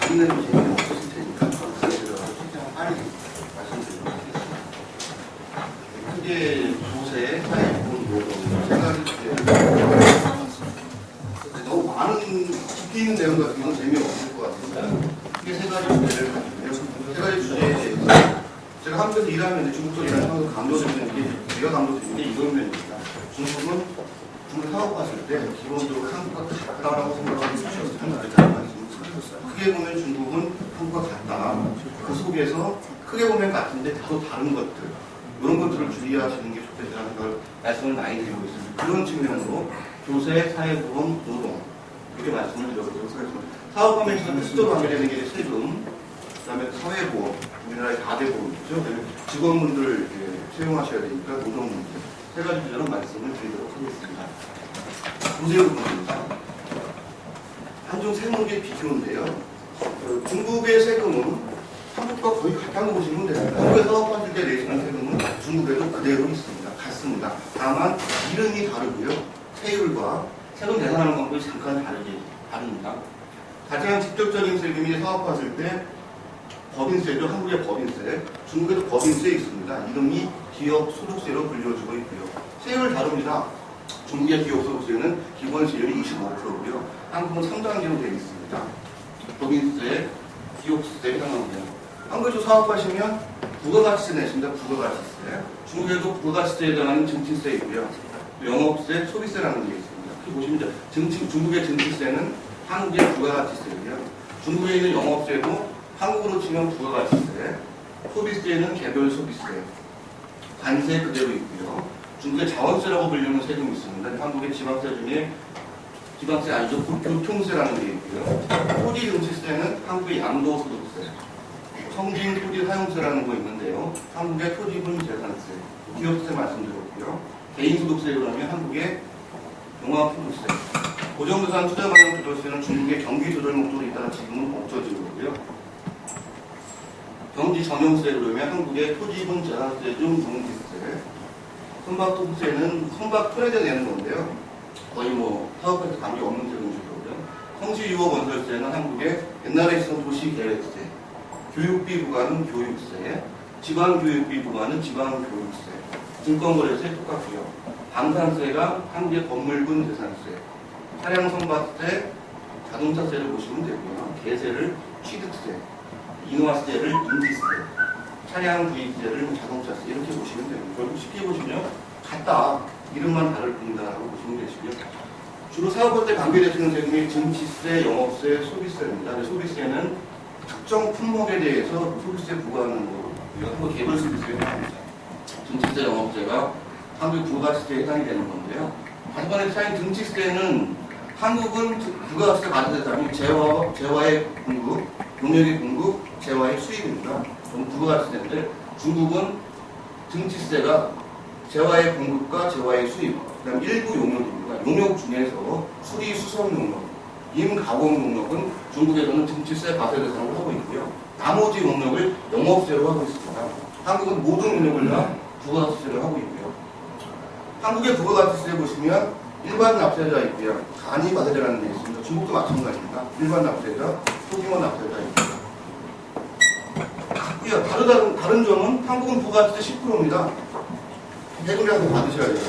듣는 재미는 없으실 테니까 그에 들어가서 최대한 빨리 말씀드리도록 하겠습니다. 크게 조세, 사회보험, 노동, 세 가지 주제. 너무 많은 깊이 있는 내용 같은 건 재미없을 것 같습니다. 크게 세 가지 주제를 가지고요. 세 가지 주제에 대해서 제가 한국에서 일하면 중국도 일하면서 강조드리는 게 제가 강조드리는 게 이런 면입니다. 중국은 중국 사업 봤을 때 기본적으로 한국과 같다라고 생각하는 수준에서 한국에 말씀을 드렸어요. 크게 보면 중국은 한국과 같다. 그 속에서 크게 보면 같은데 또 다른 것들 이런 것들을 주의하시는 게 좋겠다는 걸 말씀을 많이 드리고 있습니다. 그런 측면으로 교세, 사회보험, 노동 이렇게 말씀을 드려보도록 하겠습니다. 사업하면서 필수적으로 관계되는 게 세금, 그다음에 사회보험, 우리나라의 4대 보험이죠. 직원분들 채용하셔야 되니까 노동 문제 세 가지 주제로 말씀을 드리도록 하겠습니다. 교세 부분입니다. 한중 세무계 비교인데요. 중국의 세금은 한국과 거의 같다고 보시면 됩니다. 한국에 사업하실 때 내시는 세금은 중국에도 그대로 있습니다. 같습니다. 다만 이름이 다르고요. 세율과 세금 계산하는 방법이 잠깐 다릅니다. 가장 직접적인 세금이 사업하실 때 법인세죠. 한국의 법인세. 중국에도 법인세 있습니다. 이름이 기업 소득세로 불려지고 있고요. 세율 다릅니다. 중국의 기업 소득세는 기본 세율이 25%고요. 한국은 3단계로 되어 있습니다. 법인세, 기업세 해당합니다. 한국에서 사업하시면 부가가치세 내십니다. 부가가치세. 중국에도 부가가치세에 해당하는 증치세 있고요. 영업세, 소비세라는 게 있습니다. 여기 보시면 중국의 증치세는 한국의 부가가치세고요. 중국에 있는 영업세도 한국으로 치면 부가가치세, 소비세는 개별 소비세, 관세 그대로 있고요. 중국의 자원세라고 불리는 세금이 있습니다. 한국의 지방세 중에 지방세 아니죠. 교통세라는 게 있고요. 토지 증치세는 한국의 양도소득세, 성진 토지 사용세라는 거 있는데요. 한국의 토지분 재산세, 기업세 말씀드렸고요. 개인소득세로 하면 한국의 종합소득세, 고정부산 투자반영조절세는 중국의 경기조절 목적으로 따라 지금은 없어지고 있고요. 경지전용세로 하면 한국의 토지분 재산세 중 농지세, 선박토세는 선박 털에다 내는 건데요. 거의 사업할 때 관계 없는 세금이고요. 성시유업건설세는 한국의 옛날에 있었던 도시계획세, 교육비 부과는 교육세, 지방교육비 부과는 지방교육세, 증권거래세 똑같고요. 방산세가 한국의 건물분 재산세, 차량선박세, 자동차세를 보시면 되고요. 개세를 취득세, 인화세를 인지세, 차량 구입세를 자동차세 이렇게 보시면 됩니다. 결국 쉽게 보시면 같다. 이름만 다를 뿐이다라고 보시면 되시고요. 주로 사업할 때 관계되시는 세금이 증치세, 영업세, 소비세입니다. 소비세는 특정 품목에 대해서 소비세 부과하는 거고요. 한국 개별 소비세가 나옵니다. 증치세, 영업세가 한국 부가가치세에 해당이 되는 건데요. 다시번에 차인 증치세는 한국은 부가가치세 받은 대상이 재화의 공급, 농력의 공급, 재화의 수입입니다. 부가가치세인데 중국은 증치세가 재화의 공급과 재화의 수입, 그 다음 일부 용역입니다. 용역 중에서 수리 수송 용역, 임가공 용역은 중국에서는 증치세 과세 대상으로 하고 있고요. 나머지 용역을 영업세로 하고 있습니다. 한국은 모든 용역을 다 부가가치세를 하고 있고요. 한국의 부가가치세 보시면 일반 납세자 있고요. 간이 과세자라는 게 있습니다. 중국도 마찬가지입니다. 일반 납세자, 소규모 납세자 있고요. 다른 점은 한국은 부가가치세 10%입니다. 세금이라도 받으셔야 되고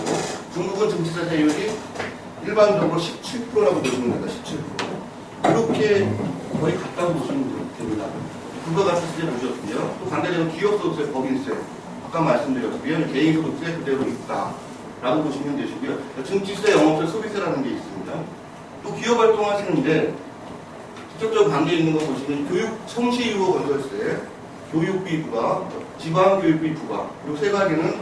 중국은 증치세 세율이 일반적으로 17%라고 보시면 됩니다. 17%. 이렇게 거의 같다고 보시면 됩니다. 부가가치세 보셨고요. 또 반대되는 기업소득세, 법인세 아까 말씀드렸고요. 개인소득세 그대로 있다라고 보시면 되시고요. 증치세, 영업세, 소비세라는 게 있습니다. 또 기업활동 하시는데 직접적으로 관계 있는 거 보시면 성시유업건설세, 교육비 부과, 지방교육비 부과 이 세 가지는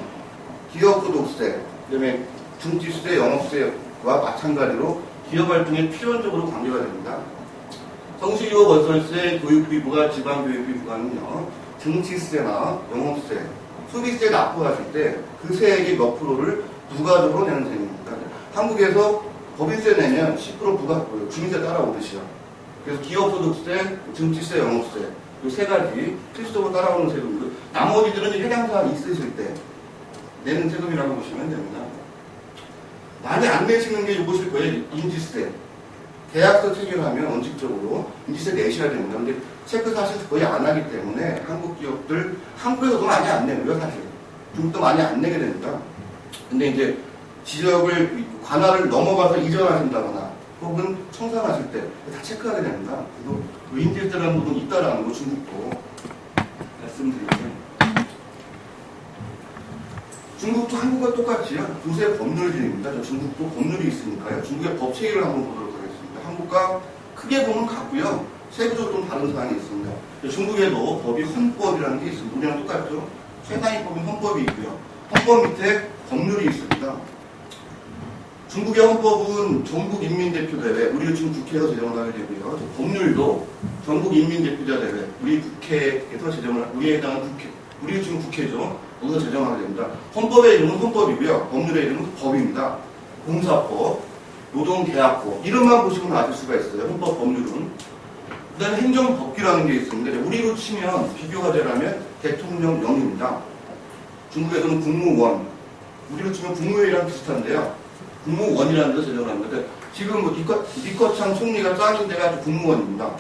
기업소득세, 그다음에 증치세, 영업세와 마찬가지로 기업활동에 필연적으로 관계가 됩니다. 성시유업건설세, 교육비 부과, 지방교육비 부과는요. 증치세나 영업세, 소비세 납부하실 때 그 세액의 몇 프로를 부가적으로 내는 셈입니다. 한국에서 법인세 내면 10% 부가, 주민세 따라오듯이요. 그래서 기업소득세, 증치세, 영업세 이 세 가지 필수적으로 따라오는 세금이고 나머지들은 해당사항이 있으실 때 내는 세금이라고 보시면 됩니다. 많이 안 내시는 게 이것일 거예요. 인지세. 계약서 체결하면 원칙적으로 인지세 내셔야 됩니다. 근데 체크 사실 거의 안 하기 때문에 한국 기업들 한국에서도 많이 안 내고요, 사실. 중국도 많이 안 내게 됩니다. 근데 이제 지역을 관할을 넘어가서 이전하신다거나 혹은 청산하실 때 다 체크하게 됩니다. 그래서 인지세라는 부분이 있다라는 거 중국도 말씀드리면 중국도 한국과 똑같이요. 두세 법률들입니다. 중국도 법률이 있으니까요. 중국의 법 체계를 한번 보도록 하겠습니다. 한국과 크게 보면 같고요. 세부적으로 좀 다른 사항이 있습니다. 중국에도 법이 헌법이라는 게 있습니다. 우리랑 똑같죠. 최상위 법인 헌법이 있고요. 헌법 밑에 법률이 있습니다. 중국의 헌법은 전국인민대표대회, 우리가 지금 국회에서 제정을 하게 되고요. 법률도 전국인민대표자대회, 우리 국회에서 제정을, 우리에 해당하는 국회, 우리가 지금 국회죠. 거기서 제정하게 됩니다. 헌법의 이름은 헌법이고요. 법률의 이름은 법입니다. 공사법, 노동계약법, 이름만 보시면 아실 수가 있어요. 헌법 법률은. 그 다음에 행정법규라는 게 있습니다. 우리로 치면 비교가 되려면 대통령령입니다. 중국에서는 국무원, 우리로 치면 국무회의랑 비슷한데요. 국무원이라는 데서 제정을 합니다. 지금 뭐 리커창 총리가 짱인 데가 국무원입니다.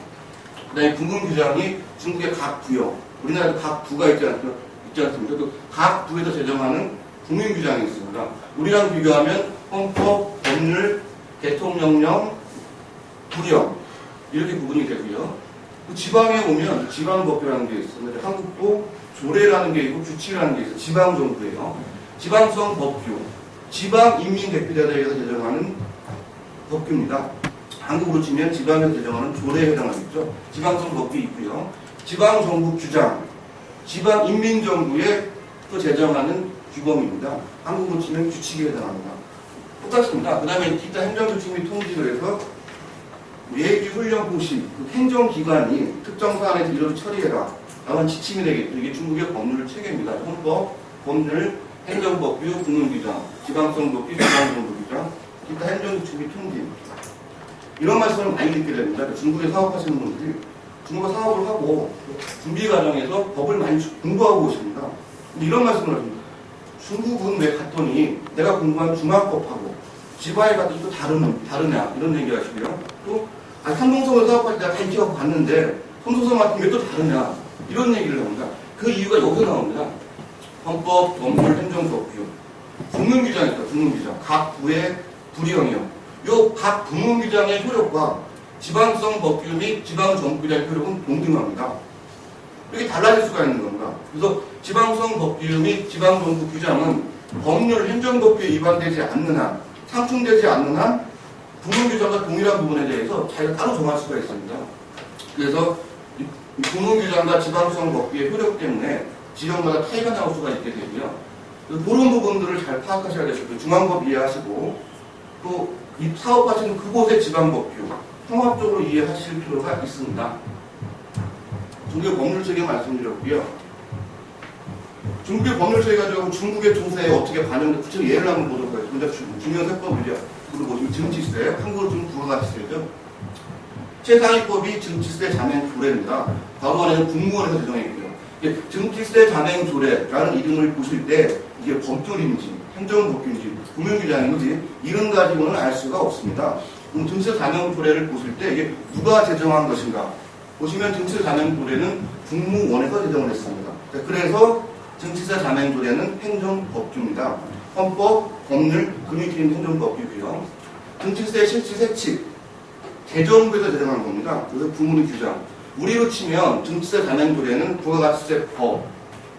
그 다음에 국무규장이 중국의 각 부요, 우리나라도 각 부가 있지 않습니까? 그 각 부에서 제정하는 국민규장이 있습니다. 우리랑 비교하면 헌법, 법률, 대통령령, 부령 이렇게 구분이 되고요. 그 지방에 오면 지방법규라는 게 있습니다. 한국도 조례라는 게 있고 규칙이라는 게 있어요. 지방정부예요. 지방성 법규, 지방인민대표자대회에서 제정하는 법규입니다. 한국으로 치면 지방에서 제정하는 조례에 해당하겠죠. 지방성 법규 있고요. 지방정부 규장, 지방인민정부에 또 제정하는 규범입니다. 한국으로 치면 규칙에 해당합니다. 똑같습니다. 그 다음에 기타 행정규칙 및 통지를 해서 예기 훈련 공식, 그 행정기관이 특정 사안에서 이를 처리해라 라는 지침이 되겠죠. 이게 중국의 법률 체계입니다. 헌법, 법률, 행정법규, 국문규정, 지방성법규, 지방정부규정, 기타 행정규칙 및 통지. 이런 말씀을 많이 듣게 됩니다. 중국에 사업하시는 분들이 중국어 사업을 하고 준비 과정에서 법을 많이 공부하고 오십니다. 이런 말씀을 하십니다. 중국은 왜 갔더니 내가 공부한 중화법하고 지바에 갔더니 또 다르냐 이런 얘기 하시고요. 또 삼동성을 사업할 때 내가 다 기억하고 갔는데 삼동성 같은 게 또 다르냐 이런 얘기를 합니다. 그 이유가 여기서 나옵니다. 헌법, 법률, 행정법규, 국문규장이 있다. 국문규장. 각 부의 불이형이요. 요 각 국문규장의 효력과 지방성 법규 및 지방정부규장의 효력은 동등합니다. 이렇게 달라질 수가 있는 겁니다. 그래서 지방성 법규 및 지방정부 규장은 법률, 행정법규에 위반되지 않는 한, 상충되지 않는 한 국문규장과 동일한 부분에 대해서 자기가 따로 정할 수가 있습니다. 그래서 이 국문규장과 지방성 법규의 효력 때문에 지역마다 차이가 나올 수가 있게 되고요. 그런 부분들을 잘 파악하셔야 되겠고요. 중앙법 이해하시고 또 이 사업하시는 그곳의 지방법규 통합적으로 이해하실 필요가 있습니다. 중국의 법률체계 말씀드렸고요. 중국의 법률체계 가지고 중국의 조세에 어떻게 반영돼 구체적으로 예를 한번 보도록 하겠습니다. 중요한 세법이죠. 그리고 보시면 증치세, 한국으로 좀 부가가치세죠. 최상위법이 증치세 잔행조례입니다. 바로 안에는 국무원에서 제정했고요. 증치세 잔행조례라는 이름을 보실 때 이게 법률인지 행정법규인지 국민규장인지 이런 가지고는 알 수가 없습니다. 증치세 잔행조례를 보실 때 이게 누가 제정한 것인가 보시면 증치세 잔행조례는 국무원에서 제정을 했습니다. 그래서 증치세 잔행조례는 행정법규입니다. 헌법, 법률, 금융기능 행정법규고요. 증치세 실질세칙 재정부에서 제정한 겁니다. 그래서 국무규장. 우리로 치면 증치세 잔행조례는 부가가치세법,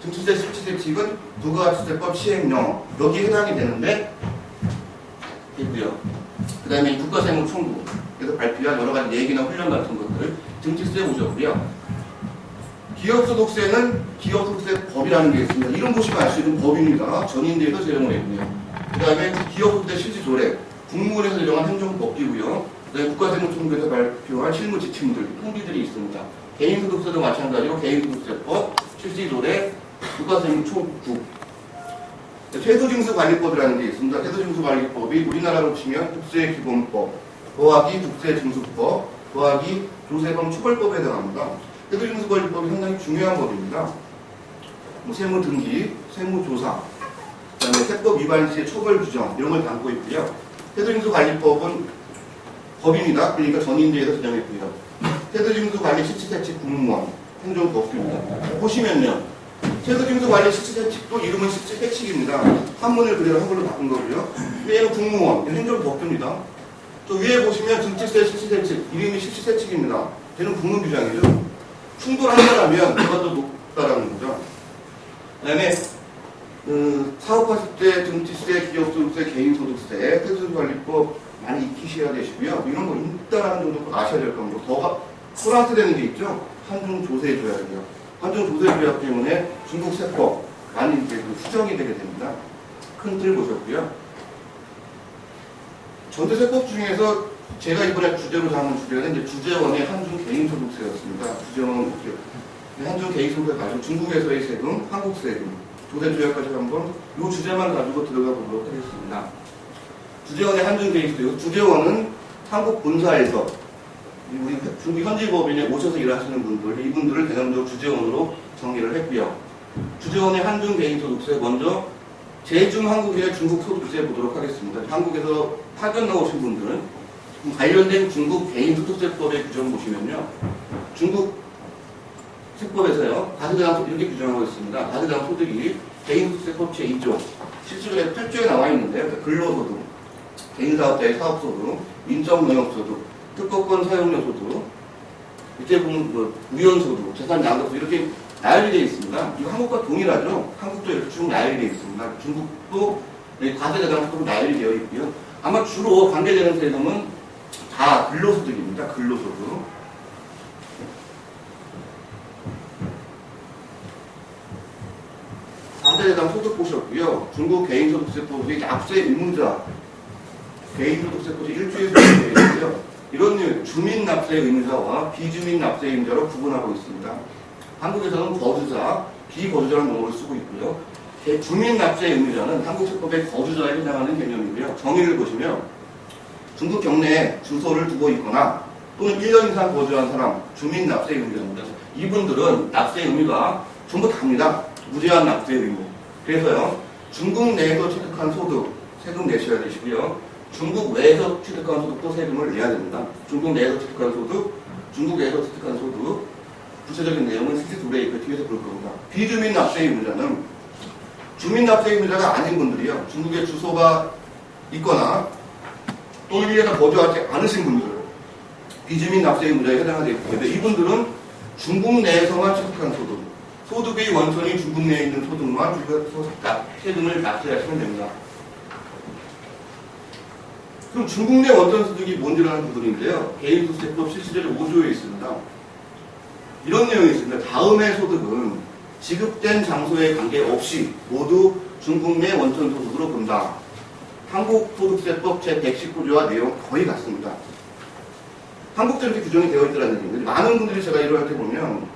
증치세 실질세칙은 부가가치세법 시행령 여기에 해당이 되는데 있고요. 그 다음에 국가세무총국에서 발표한 여러 가지 얘기나 훈련 같은 것들 증치세 오셨고요. 기업소득세는 기업소득세법이라는 게 있습니다. 이름 보시면 알 수 있는 법입니다. 전인대에서 제정을 했고요. 그 다음에 기업소득세 실질조례, 국무원에서 제정한 행정법규고요. 그 다음에 국가세무총국에서 발표한 실무 지침들, 통지들이 있습니다. 개인소득세도 마찬가지로 개인소득세법, 실질조례, 국가세무총국. 세도징수관리법이라는 게 있습니다. 세도징수관리법이 우리나라로 치면 국세기본법, 더하기 국세징수법, 더하기 조세범 처벌법에 해당합니다. 세도징수관리법이 상당히 중요한 법입니다. 세무등기, 세무조사, 그다음에 세법 위반 시의 처벌 규정 이런 걸 담고 있고요. 세도징수관리법은 법입니다. 그러니까 전인대에서 지정했고요. 세도징수 관리 실질세칙 공무원 행정법규입니다. 보시면요. 세도징수 관리 실질세칙도 이름은 실질세칙입니다. 한문을 그대로 한글로 바꾼 거고요. 얘는 공무원, 행정법규입니다. 또 위에 보시면 증치세 실질세칙, 이름이 실질세칙입니다. 얘는 국문규정이죠. 충돌한다라면 누가 더 높다라는 거죠. 그 다음에 사업하실 때 증치세, 기업소득세, 개인소득세, 세도징수관리법 많이 익히셔야 되시고요. 이런 거 있다라는 정도 아셔야 될 겁니다. 더 플러스 되는 게 있죠. 한중조세조약이요. 한중조세조약 때문에 중국 세법 많이 이제 수정이 되게 됩니다. 큰 틀 보셨고요. 전체세법 중에서 제가 이번에 주제로 잡은 주제가 이제 주재원의 한중 개인소득세였습니다. 주재원 한중 개인소득세 가지고 중국에서의 세금, 한국 세금, 조세조약까지 한번 이 주제만 가지고 들어가 보도록 하겠습니다. 주재원의 한중 개인소득, 주재원은 한국 본사에서 우리 중국 현지법인에 오셔서 일하시는 분들, 이분들을 대상적으로 주재원으로 정의를 했고요. 주재원의 한중 개인소득세 먼저 제중 한국인의 중국 소득세 보도록 하겠습니다. 한국에서 파견 나오신 분들은 관련된 중국 개인소득세법의 규정 보시면요. 중국 세법에서요. 다수당 이렇게 규정하고 있습니다. 다수당 소득이 개인소득세법 제2조 7조에 8조에 나와 있는데요. 근로소득, 개인사업자의 사업소득, 인적농역소득, 특허권 사용료 소득, 이때 보면 우연소득, 재산 양도소득 이렇게 나열이 되어 있습니다. 이거 한국과 동일하죠. 한국도 이렇게 쭉 나열이 되어 있습니다. 중국도 과세자당소득 나열이 되어 있고요. 아마 주로 관계되는 세금은 다 근로소득입니다. 근로소득. 과세자당 소득 보셨고요. 중국 개인소득세법의 납세 의무자, 개인소득세법이 1조에 되어 있고요. 이런 주민 납세 의무자와 비주민 납세 의무자로 구분하고 있습니다. 한국에서는 거주자, 비거주자라는 용어를 쓰고 있고요. 주민 납세 의무자는 한국세법의 거주자에 해당하는 개념이고요. 정의를 보시면 중국 경내에 주소를 두고 있거나 또는 1년 이상 거주한 사람, 주민 납세 의무자입니다. 이분들은 납세 의무가 전부 다입니다. 무제한 납세 의무. 그래서요, 중국 내에서 취득한 소득, 세금 내셔야 되시고요. 중국 외에서 취득한 소득도 세금을 내야 됩니다. 중국 내에서 취득한 소득, 중국 외에서 취득한 소득, 구체적인 내용은 실제 둘에 있고 뒤에서 볼 겁니다. 비주민 납세 의무자는 주민 납세 의무자가 아닌 분들이요. 중국에 주소가 있거나 또는 1년에 거주하지 않으신 분들, 비주민 납세 의무자에 해당하게 되기 때문에 이분들은 중국 내에서만 취득한 소득, 소득의 원천이 중국 내에 있는 소득만 세금을 납세하시면 됩니다. 그럼 중국 내 원천 소득이 뭔지라는 부분인데요. 개인소득세법 실시제도 5조에 있습니다. 이런 내용이 있습니다. 다음의 소득은 지급된 장소에 관계없이 모두 중국 내 원천 소득으로 본다. 한국소득세법 제119조와 내용 거의 같습니다. 한국도 이렇게 규정이 되어 있다는 얘기인데 많은 분들이 제가 이걸 할 때 보면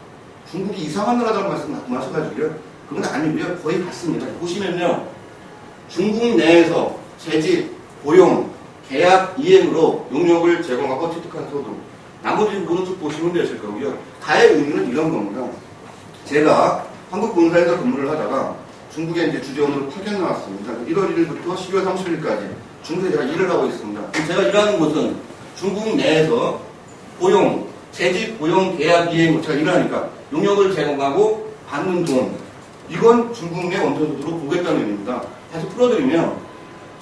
중국이 이상한 나라라는 말씀 하셔가지고요. 그건 아니고요. 거의 같습니다. 보시면요. 중국 내에서 재직, 고용, 계약 이행으로 용역을 제공하고 취득한 소득. 나머지 부분은 쭉 보시면 되실 거고요. 다의 의미는 이런 겁니다. 제가 한국 본사에서 근무를 하다가 중국에 이제 주재원으로 파견 나왔습니다. 1월 1일부터 12월 30일까지 중국에 제가 일을 하고 있습니다. 제가 일하는 곳은 중국 내에서 고용, 재직, 고용, 계약 이행, 제가 일하니까 용역을 제공하고 받는 돈. 이건 중국 내 원천소득으로 보겠다는 의미입니다. 다시 풀어드리면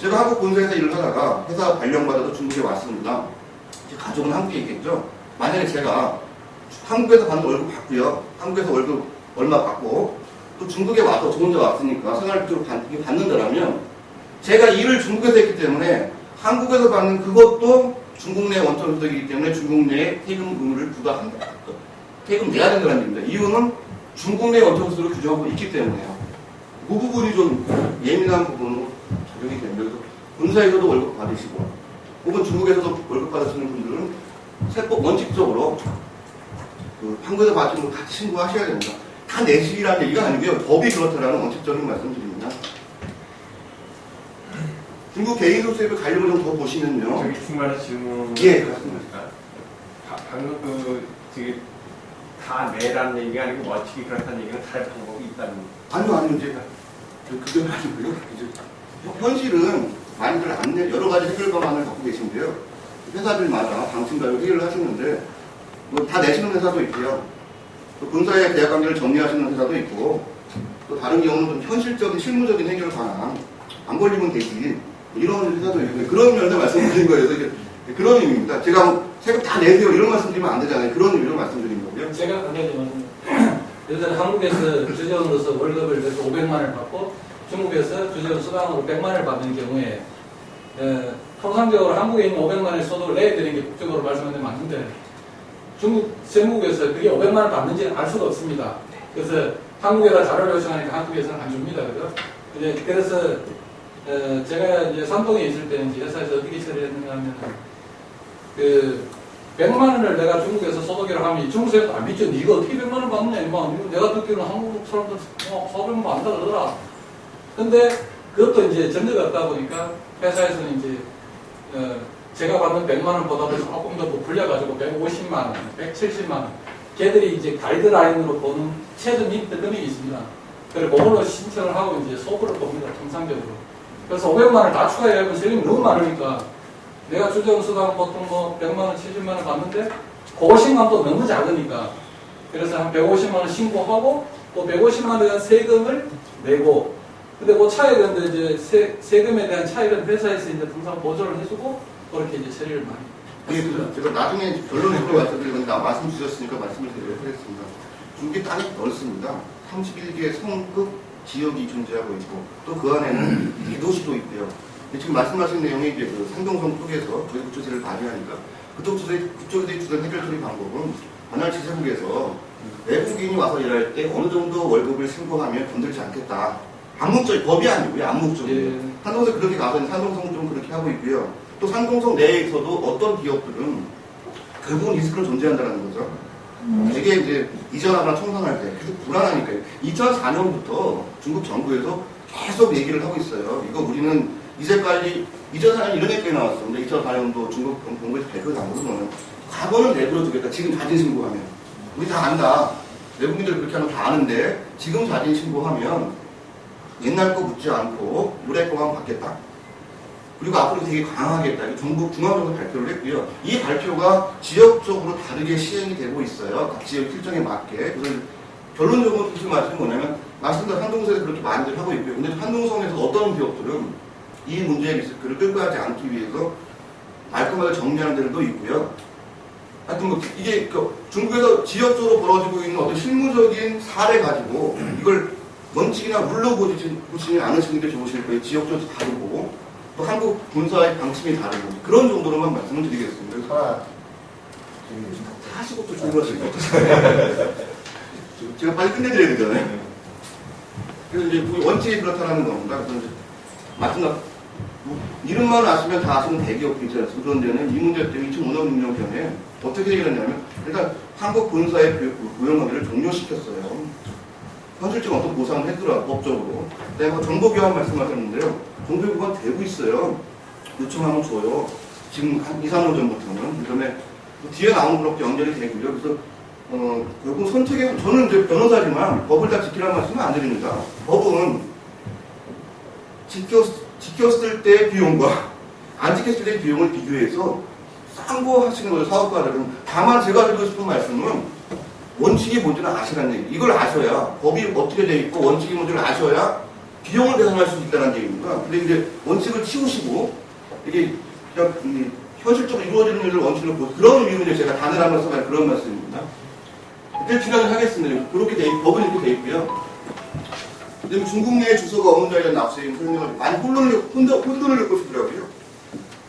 제가 한국 본사에서 일을 하다가 회사 발령받아서 중국에 왔습니다. 제 가족은 한국에 있겠죠. 만약에 제가 한국에서 받는 월급 받고요. 한국에서 월급 얼마 받고 또 중국에 와서 저 혼자 왔으니까 생활비로 받는다라면 제가 일을 중국에서 했기 때문에 한국에서 받는 그것도 중국 내 원천소득이기 때문에 중국 내에 세금 의무를 부과한다. 세금 내야 된다는 얘기입니다. 이유는 중국 내 원천소득을 규정하고 있기 때문에요. 그 부분이 좀 예민한 부분으로 적용이 됩니다. 그래서 본사에서도 월급 받으시고 혹은 중국에서도 월급 받으시는 분들은 세법 원칙적으로 한국에서 받으신 거 같이 신고하셔야 됩니다. 다 내시라는 얘기가 아니고요. 법이 그렇다라는 원칙적인 말씀드립니다. 중국 개인소득세법 관련을 좀 더 보시면요. 저기 중간에 질문. 예, 그렇습니다. 방금 되게 다 내라는 얘기가 아니고 원칙이 그렇다는 얘기는 다른 방법이 있다는. 아니요, 이제 그건 아니고요. 이제 현실은 많이들 안 내, 여러 가지 해결 방안을 갖고 계신데요. 회사들마다 방침가요 회의를 하시는데 뭐 다 내시는 회사도 있고요. 또 본사의 계약 관계를 정리하시는 회사도 있고 또 다른 경우는 좀 현실적인 실무적인 해결을 관한 안 걸리면 되지 이런 회사도 있고 그런 면에서 말씀드린 거예요. 그래서 그런 의미입니다. 제가 뭐 세금 다 내세요 이런 말씀드리면 안 되잖아요. 그런 의미로 말씀드린 거고요. 제가 강조드리면 예를 들어 한국에서 주재원으로서 월급을 그래서 500만 원을 받고 중국에서 주재원 수당으로 100만 원을 받는 경우에 통상적으로 한국에 있는 500만 원의 소득을 내야 되는 게 국적으로 말씀하는 게 맞는데 중국 세무국에서 그게 500만 원 받는지는 알 수가 없습니다. 그래서 한국에다 자료를 요청하니까 한국에서는 안 줍니다. 그래서 제가 이제 산동에 있을 때 이제 회사에서 어떻게 처리를 했는가 하면 그 100만 원을 내가 중국에서 소득이라고 하면 중국 사람도 안 믿죠. 네가 어떻게 100만 원 받느냐 임마. 내가 듣기로는 한국 사람들 400만 원 안다 그러더라. 근데 그것도 이제 전제가 없다 보니까 회사에서는 이제 제가 받는 100만 원보다도 조금 더 부풀려가지고 150만 원, 170만 원. 걔들이 이제 가이드라인으로 보는 최저 립 금액이 있습니다. 그래서 그걸로 신청을 하고 이제 소급을 봅니다. 통상적으로. 그래서 500만 원을 다 추가해가지고 세금이 너무 많으니까 내가 주재원 수당 보통 뭐 100만 원, 70만 원 받는데 그 50만 또 너무 작으니까 그래서 한 150만 원 신고하고 또 150만 원에 대한 세금을 내고 근데 그 차액은 이제 세금에 대한 차액은 회사에서 이제 통상 보조를 해주고 그렇게 이제 처리를 많이 했습니다. 제가 나중에 결론적으로 말씀드리면 말씀 주셨으니까 말씀을 드리도록 하겠습니다. 중국의 땅이 넓습니다. 31개의 성급 지역이 존재하고 있고 또 그 안에는 대도시도 있고요. 지금 말씀하신 내용이 이제 그 상동성 쪽에서 저희 구조세를 발휘하니까 그쪽의 주된 해결 처리 방법은 관할 지자국에서 외국인이 와서 일할 때 어느 정도 월급을 신고하면 건들지 않겠다. 암묵적 법이 아니고요. 암묵적으로. 예. 산동성 그렇게 가서 산동성 좀 그렇게 하고 있고요. 또 산동성 내에서도 어떤 기업들은 결국은 리스크는 존재한다는 거죠. 되게 이제 이전하거나 청산할 때 계속 불안하니까요. 2004년부터 중국 정부에서 계속 얘기를 하고 있어요. 이거 우리는 이제까지 2004년 이런 얘기가 나왔었는데 2004년도 중국 정부에서 발표를 나오고는 과거는 내버려 두겠다. 지금 자진 신고하면 우리 다 안다. 외국인들 그렇게 하면 다 아는데 지금 자진 신고하면 옛날 거 묻지 않고 올해 거만 받겠다. 그리고 앞으로 되게 강하겠다. 정부 중앙정부 발표를 했고요. 이 발표가 지역적으로 다르게 시행이 되고 있어요. 각 지역 실정에 맞게. 그래서 결론적으로 무슨 말씀이 뭐냐면 말씀대로 한동성에서 그렇게 많이들 하고 있고요. 근데 한동성에서 어떤 기업들은 이 문제의 리스크를 끌고 가지 않기 위해서 말끔하게 정리하는 데도 있고요. 하여튼 뭐 이게 중국에서 지역적으로 벌어지고 있는 어떤 실무적인 사례 가지고 이걸 원칙이나 룰로 보시지 않으시는 게 좋으실 거예요. 지역적으로 다르고 또 한국 본사의 방침이 다르고 그런 정도로만 말씀을 드리겠습니다. 하시고 또 주무하실 것 같아요. 제가 빨리 끝내드려야 되잖아요. 그래서 이제 원칙이 그렇다는 겁니다. 그래서 이제 마지막 이름만 아시면 다 아시는 대기업도 있지 않습니까? 그런 데는 이 문제 때문에 2005년, 6년경에 어떻게 해결했냐면 일단 한국 본사의 고용관계를 종료시켰어요. 현실적인 어떤 보상을 했더라 법적으로. 내가 정보교환 말씀하셨는데요. 정보교환 되고 있어요. 요청하면 줘요. 지금 한 2, 3년 전부터는. 그다음에 뒤에 나오는 것도 연결이 되고요. 그래서 결국 선택에 저는 이제 변호사지만 법을 다 지키라는 말씀은 안 드립니다. 법은 지켰을 때의 비용과 안 지켰을 때의 비용을 비교해서 쌍고하시는 거죠. 사업가들은. 다만 제가 드리고 싶은 말씀은 원칙이 뭔지는 아시라는 얘기. 이걸 아셔야 법이 어떻게 돼 있고 원칙이 뭔지를 아셔야 비용을 계산할 수 있다는 얘기입니다. 근데 이제 원칙을 치우시고 이게 그냥 현실적으로 이루어지는 일을 원칙으로 보고 그런 의미로 제가 단언하면서 그런 말씀입니다. 그때 진행을 하겠습니다. 그렇게 돼 있고 법은 이렇게 돼 있고요. 그다음에 중국 내에 주소가 없는 자에 대한 납세임 설명을 많이 혼돈을 겪고 싶더라고요.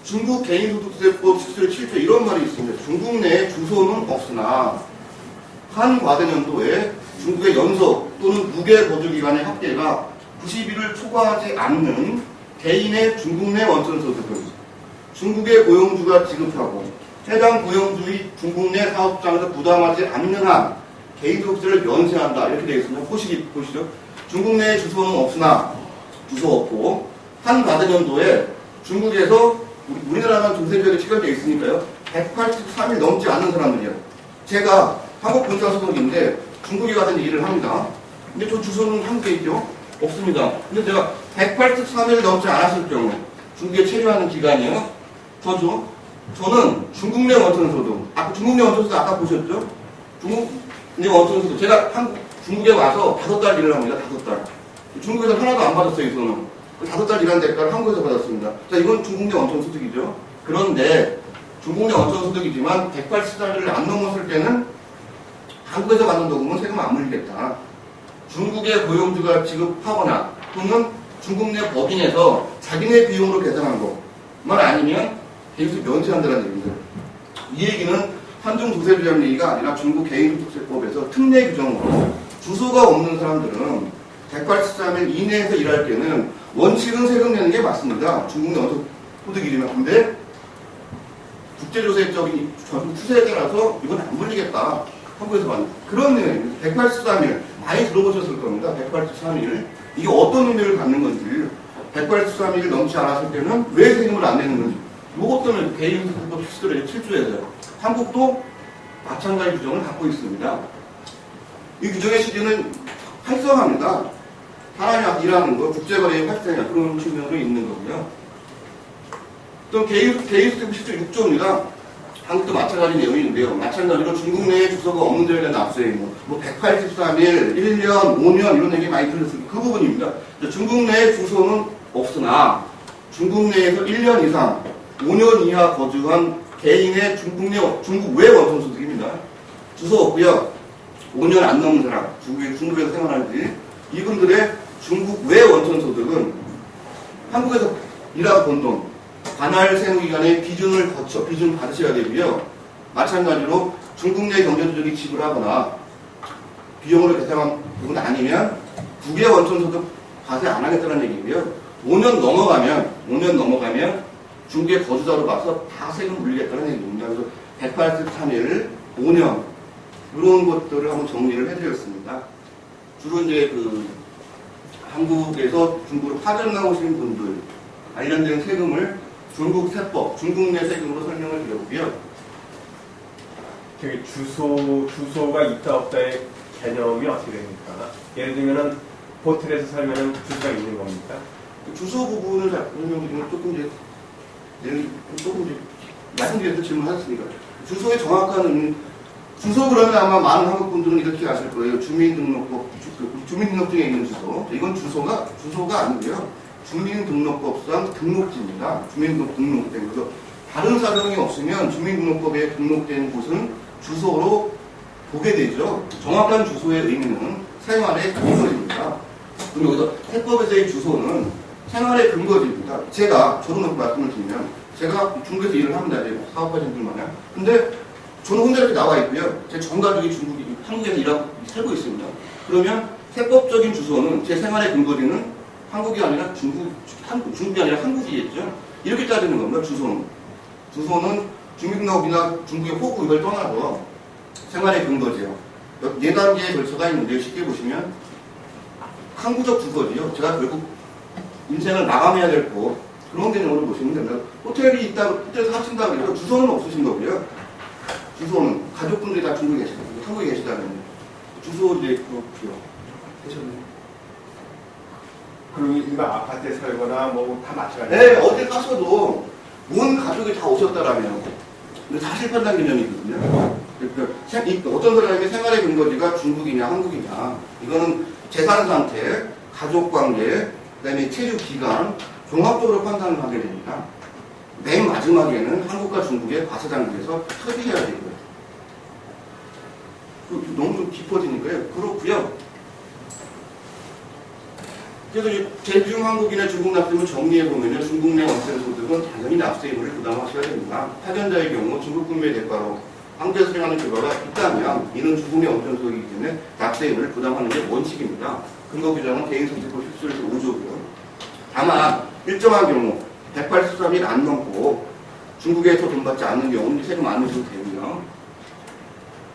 중국 개인소득세법 7조 이런 말이 있습니다. 중국 내에 주소는 없으나 한 과대년도에 중국의 연속 또는 무계 거주기간의 합계가 90일을 초과하지 않는 개인의 중국 내 원천소득은 중국의 고용주가 지급하고 해당 고용주의 중국 내 사업장에서 부담하지 않는 한 개인소득세를 면세한다. 이렇게 되어 있습니다. 보시죠. 중국 내에 주소는 없으나 주소 없고 한 과대년도에 중국에서 우리나라만 중세지역에 체결되어 있으니까요. 183일 넘지 않는 사람들이요. 제가 한국 본사 소속인데 중국에 가서 일을 합니다. 근데 저 주소는 한국에 있죠? 없습니다. 근데 제가 183일 넘지 않았을 경우 중국에 체류하는 기간이요. 저죠? 저는 중국 내 원천소득, 중국 내 원천소득 아까 보셨죠? 중국 내 원천소득, 제가 중국에 와서 5달 일을 합니다. 5달. 중국에서 하나도 안 받았어요, 이 돈은. 5달 일한 대가를 한국에서 받았습니다. 자, 이건 중국 내 원천소득이죠. 그런데 중국 내 원천소득이지만 180달러를 안 넘었을 때는 한국에서 받는 도금은 세금 안 물리겠다. 중국의 고용주가 지급하거나 또는 중국 내 법인에서 자기네 비용으로 계산한 것만 아니면 개인소득 면제한다는 얘기입니다. 이 얘기는 한중조세주의라는 얘기가 아니라 중국 개인소득세법에서 특례 규정으로 주소가 없는 사람들은 183일 이내에서 일할 때는 원칙은 세금 내는 게 맞습니다. 중국 내 원천소득이지만. 근데 국제조세적인 추세에 따라서 이건 안 물리겠다. 한국에서 받는 그런 내용입니다. 183일 많이 들어보셨을 겁니다. 183일 이게 어떤 의미를 갖는 건지 183일 넘지 않았을 때는 왜 세금을 안 내는 건지 이것들은 개인소득법 실시도에 7조에서요. 한국도 마찬가지 규정을 갖고 있습니다. 이 규정의 취지는 활성화입니다. 사람이 일하는 거, 국제거래의 활성화 그런 측면으로 있는 거고요. 또 개인소득 실조 6조입니다. 한국도 마찬가지 내용인데요. 마찬가지로 중국 내에 주소가 없는 데에 대한 납세의 뭐 183일, 1년, 5년 이런 얘기 많이 들렸습니다. 그 부분입니다. 중국 내에 주소는 없으나 중국 내에서 1년 이상, 5년 이하 거주한 개인의 중국 외 원천소득입니다. 주소 없고요. 5년 안 넘은 사람, 중국에서 생활하는지 이분들의 중국 외 원천소득은 한국에서 일하고 번 돈, 관할 세무기관의 비준을 거쳐 비준 받으셔야 되고요. 마찬가지로 중국 내 경제조직이 지불하거나 비용으로 계산한 부분 아니면 국외 원천소득 과세 안 하겠다는 얘기고요. 5년 넘어가면 중국의 거주자로 봐서 다 세금 물리겠다는 얘기입니다. 그래서 183일, 5년 이런 것들을 한번 정리를 해드렸습니다. 주로 이제 한국에서 중국으로 파견 나오신 분들 관련된 세금을 중국 세법, 중국 내 세금으로 설명을 드렸고요. 저기 주소가 있다 없다의 개념이 어떻게 됩니까? 예를 들면은 호텔에서 살면은 주소가 있는 겁니까? 주소 부분을 설명드리면 조금 이제 말씀드려서 질문하셨으니까 주소의 정확한 주소 그러면 아마 많은 한국 분들은 이렇게 아실 거예요. 주민등록증에 있는 주소. 이건 주소가 아니고요. 주민등록법상 등록지입니다. 주민등록된 거죠. 다른 사정이 없으면 주민등록법에 등록된 곳은 주소로 보게 되죠. 정확한 주소의 의미는 생활의 근거지입니다. 그럼 여기서 세법에서의 주소는 생활의 근거지입니다. 저도 놓고 말씀을 드리면 제가 중국에서 일을 합니다. 사업하시는 분만요. 근데 저는 혼자 이렇게 나와 있고요. 제 전 가족이 한국에서 살고 있습니다. 그러면 세법적인 주소는 제 생활의 근거지는 한국이 아니라 중국이 아니라 한국이겠죠. 이렇게 따지는 겁니다. 주소는 주민등록이나 중국의 호구 이걸 떠나서 생활의 근거지요. 4단계의 절차가 있는데 쉽게 보시면 항구적 주거지요. 제가 결국 인생을 마감해야 될 곳 그런 개념으로 보시면 됩니다. 호텔에서 하신다고 해서 주소는 없으신 거고요. 주소는 가족분들이 다 중국에 계시다. 한국에 계시다면 주소 이제 그렇고요. 되셨나요? 그리고 일반 아파트에 살거나 뭐 다 마찬가지예요. 네, 어딜 가셔도 온 가족이 다 오셨다라면 근데 사실 판단 개념이거든요. 그러니까 어떤 사람의 생활의 근거지가 중국이냐 한국이냐 이거는 재산 상태, 가족 관계, 그다음에 체류 기간 종합적으로 판단을 하게 됩니다. 맨 마지막에는 한국과 중국의 과세 단계에서 협의해야 되고요. 너무 좀 깊어지니까요. 그렇고요. 그래서 대중 한국인의 중국 납세임을 정리해보면 중국 내 원천소득은 당연히 납세의무를 부담하셔야 됩니다. 파견자의 경우 중국 군매의 대가로 한국에서 수행하는 결과가 있다면 이는 중국 내 원천소득이기 때문에 납세의무를 부담하는 게 원칙입니다. 근거 규정은 개인소득법 10조에서 5조고요. 다만 일정한 경우 183일 안 넘고 중국에서 돈 받지 않는 경우는 세금 안 내셔도 되고요.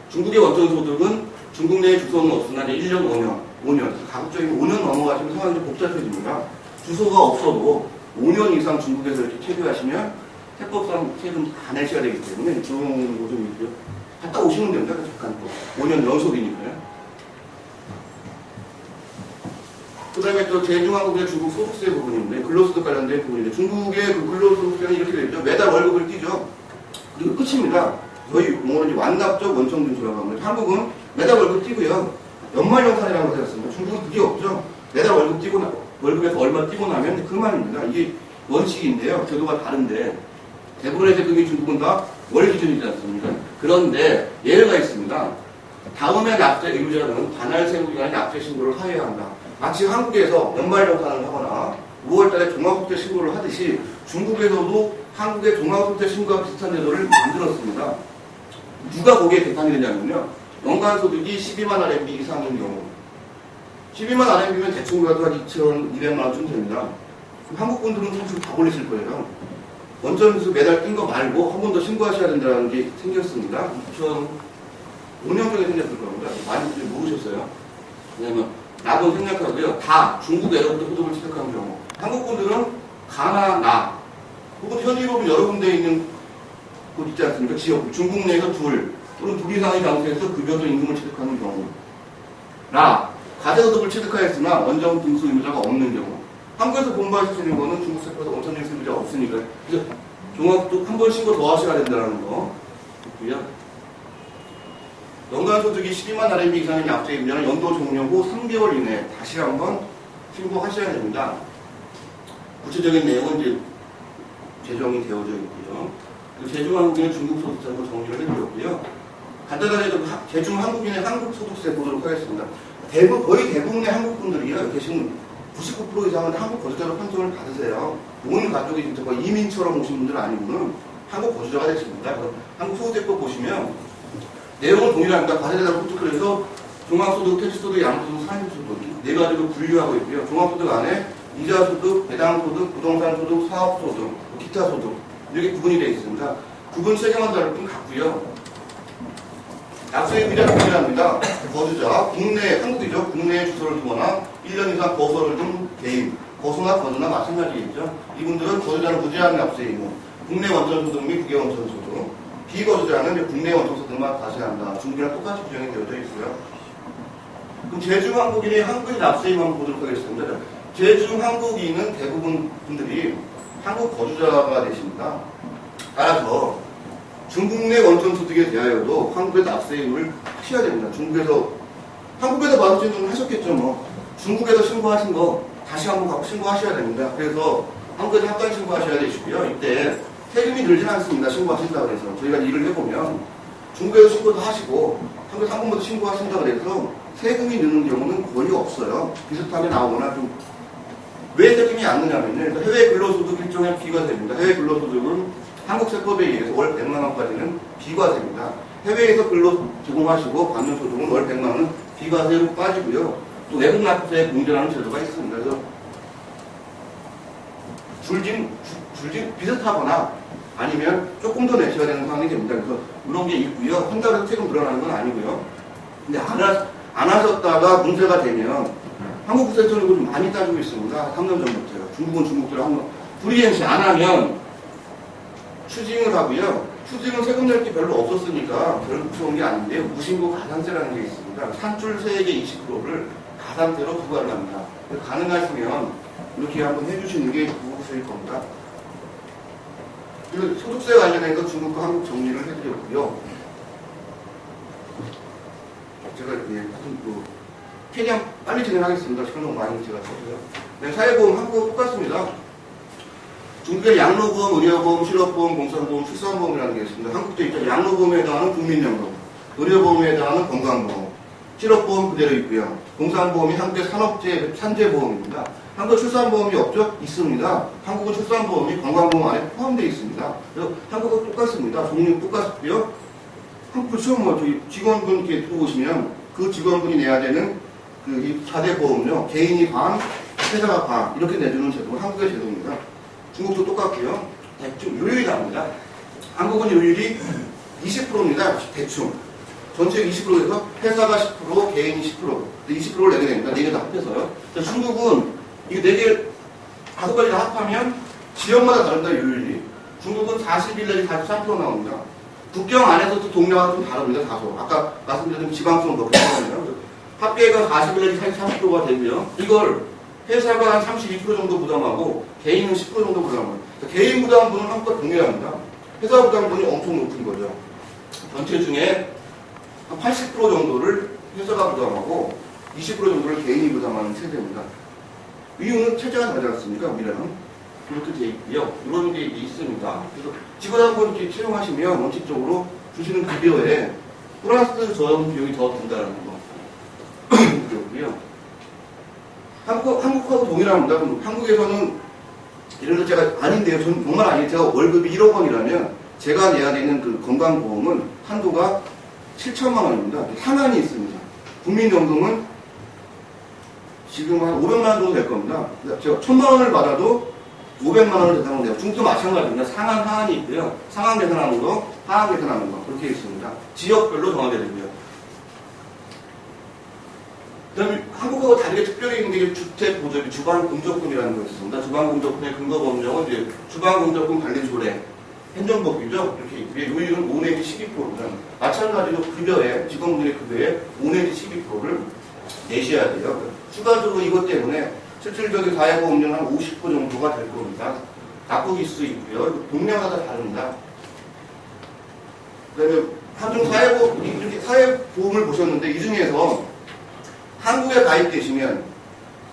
중국의 원천소득은 중국 내에 주소는 없으나 1년, 5년, 가급적이면 5년 넘어가시면 상황이 좀 복잡해집니다. 주소가 없어도 5년 이상 중국에서 이렇게 체류하시면 세법상 세금 다 내셔야 되기 때문에 그런 거 좀 있고요. 갔다 오시면 됩니다. 잠깐 또 5년 연속이니까요. 그 다음에 또 대중한국의 중국 소득세 부분인데 근로소득 관련된 부분인데 중국의 그 근로소득세는 이렇게 되죠. 매달 월급을 띄죠. 그리고 끝입니다. 저희 용어는 이제 완납적 원청 준수라고 합니다. 한국은 매달 월급 띄고요. 연말정산이라고 하셨습니다. 중국은 그게 없죠. 매달 월급 띄고 월급에서 얼마 띄고 나면 그만입니다. 이게 원칙인데요. 제도가 다른데 대부분의 세금이 중국은 다 월 기준이지 않습니까? 그런데 예외가 있습니다. 다음에 납세 의무자는 관할 세무기관에 납세 신고를 하여야 한다. 마치 한국에서 연말정산을 하거나 5월달에 종합소득세 신고를 하듯이 중국에서도 한국의 종합소득세 신고와 비슷한 제도를 만들었습니다. 누가 거기에 대상이 되냐면요. 연간 소득이 12만 RMB 이상인 경우 12만 RMB면 대충 가도 한 2,200만 원쯤 됩니다. 그럼 한국 분들은 사실 다 올리실 거예요. 원점수 매달 낀 거 말고 한 번 더 신고하셔야 된다는 게 생겼습니다. 2005년경에 생겼을 겁니다. 많이들 모르셨어요. 왜냐면 나도 생략하고요. 다 중국에로부터 소득을 취득한 경우 한국 분들은 가나, 나 혹은 현지로는 여러 군데에 있는 곳 있지 않습니까? 지역, 중국 내에서 둘 또는 둘 이상의 장소에서 급여도 임금을 취득하는 경우 나, 가계소득을 취득하였으나 원정 등수 의무자가 없는 경우 한국에서 공부하실 수 있는 거는 중국 세법에서 원정 등수 의무자가 없으니까 그래서 종합소득 한 번 신고 더 하셔야 된다는 거 있고요. 연간 소득이 12만 RMB 이상의 납세 의무자는 연도 종료 후 3개월 이내에 다시 한번 신고하셔야 됩니다. 구체적인 내용은 이제 제정이 되어져 있고요. 제중 한국인의 중국 소득세로 정리를 해드렸고요. 간단하게 제중 한국인의 한국 소득세 보도록 하겠습니다. 거의 대부분의 한국 분들이요 계신 99% 이상은 한국 거주자로 판정을 받으세요. 온 가족이 진짜 거의 이민처럼 오신 분들 아니고는 한국 거주자가 되십니다. 한국 소득세법 보시면 내용은 동일합니다. 과세대상 소득을 해서 종합소득, 택시소득, 양소득, 사임소득 네 가지로 분류하고 있고요. 종합소득 안에 이자소득, 배당소득, 부동산소득, 사업소득, 기타소득 이렇게 구분이 되어 있습니다. 구분 체계만 다를 뿐 같고요. 납세 의무자 동일합니다. 거주자, 국내, 한국이죠. 국내에 주소를 두거나 1년 이상 거소를 둔 개인, 거소나 거주나 마찬가지겠죠. 이분들은 거주자는 무제한 납세 의무, 국내 원천소득 및 국외 원천소득, 비거주자는 국내 원천소득만 과세한다. 중국이랑 똑같이 규정이 되어져 있고요. 그럼 제중 한국인의 한국인 납세 의무 한번 보도록 하겠습니다. 제중 한국인은 대부분 분들이 한국 거주자가 되십니다. 따라서 중국 내 원천소득에 대하여도 한국의 납세 의무를 하셔야 됩니다. 한국에서 받으신 돈 하셨겠죠, 뭐. 중국에서 신고하신 거 다시 한번 갖고 신고하셔야 됩니다. 그래서 한국에서 합당 신고하셔야 되시고요. 이때 세금이 늘진 않습니다. 신고하신다고 해서. 저희가 일을 해보면 중국에서 신고도 하시고 한국에서 한 번만 더 신고하신다고 해서 세금이 느는 경우는 거의 없어요. 비슷하게 나오거나 좀 왜 세금이 안 느냐면요. 해외 근로소득 일종의 비과세입니다. 해외 근로소득은 한국 세법에 의해서 월 100만 원까지는 비과세입니다. 해외에서 근로 제공하시고 받는 소득은 월 100만 원은 비과세로 빠지고요. 또 외국 납세에 공제라는 제도가 있습니다. 그래서 줄진 비슷하거나 아니면 조금 더 내셔야 되는 상황이 됩니다. 그래서 이런 게 있고요. 한 달에 세금 늘어나는 건 아니고요. 근데 안 하셨다가 문제가 되면 한국 국세청이 좀 많이 따지고 있습니다. 3년 전부터요. 중국은 중국대로 한번 프리엔시 안 하면 추징을 하고요. 추징은 세금 낼 게 별로 없었으니까 별로 무서운 게 아닌데 무신고 가산세라는 게 있습니다. 산출세액의 20%를 가산세로 부과를 합니다. 가능하시면 이렇게 한번 해주시는 게 좋으실 겁니다. 그리고 소득세 관련해서 중국과 한국 정리를 해드렸고요. 제가 최대한 빨리 진행하겠습니다. 시간 너무 많이 제가 써서요. 네, 사회보험 한국 똑같습니다. 중국의 양로보험, 의료보험, 실업보험, 공산보험, 출산보험이라는 게 있습니다. 한국도 있죠. 양로보험에 해당하는 국민연금, 의료보험에 해당하는 건강보험, 실업보험 그대로 있고요. 공산보험이 한국의 산재보험입니다. 한국 출산보험이 없죠? 있습니다. 한국은 출산보험이 건강보험 안에 포함되어 있습니다. 그래서 한국은 똑같습니다. 종류 똑같고요. 한국 시험 저희 직원분 이렇게 두고 보시면 그 직원분이 내야 되는 그 4대 보험요. 개인이 반, 회사가 반 이렇게 내주는 제도가 한국의 제도입니다. 중국도 똑같고요. 대충 요율이 다릅니다. 한국은 요율이 20%입니다. 대충. 전체 20%에서 회사가 10%, 개인이 10%. 20%를 내게 됩니다. 4개 다 합해서요. 중국은 이 4개, 5가지 다 합하면 지역마다 다릅니다. 요율이. 중국은 41 내지 43% 나옵니다. 국경 안에서도 동네가 좀 다릅니다. 다소. 아까 말씀드린 지방성 몇 개잖아요. 합계가 41 내지 43%가 되고요. 이걸 회사가 한 32% 정도 부담하고 개인은 10% 정도 부담합니다. 개인 부담분은 한국과 동일합니다. 회사 부담분이 엄청 높은 거죠. 전체 중에 한 80% 정도를 회사가 부담하고 20% 정도를 개인이 부담하는 체제입니다. 이유는 체제가 다르지 않습니까? 우리랑은 그렇게 돼 있고요. 이런 게 있습니다. 그래서 직원 한 분 이렇게 채용하시면 원칙적으로 주시는 급여에 플러스 저염 비용이 더 든다는 거. 그렇고요. 한국하고 동일합니다. 그럼 한국에서는 예를 들어 제가 아닌데요. 저는 정말 아니에요. 제가 월급이 1억 원이라면 제가 내야 되는 그 건강보험은 한도가 7천만 원입니다. 상한이 있습니다. 국민연금은 지금 한 500만 원 정도 될 겁니다. 제가 1000만 원을 받아도 500만 원을 대상으로 내요. 중도 마찬가지입니다. 상한, 하한이 있고요. 상한 계산하는 거, 하한 계산하는 거 그렇게 있습니다. 지역별로 정하게 되고요. 그 다음에 한국하고 다르게 특별히 있는 게 주택보조비, 주방공적금이라는 거 있습니다. 주방공적금의 근거법령은 이제 주방공적금 관리 조례, 행정법이죠. 이렇게 있고요. 요율은 5 내지 12%입니다. 마찬가지로 급여에, 직원분들의 급여에 5 내지 12%를 내셔야 돼요. 추가적으로 이것 때문에 실질적인 사회보험료는 한 50% 정도가 될 겁니다. 납부일 수 있고요. 동네마다 다릅니다. 그 다음에 한중 이렇게 사회보험을 보셨는데 이 중에서 한국에 가입되시면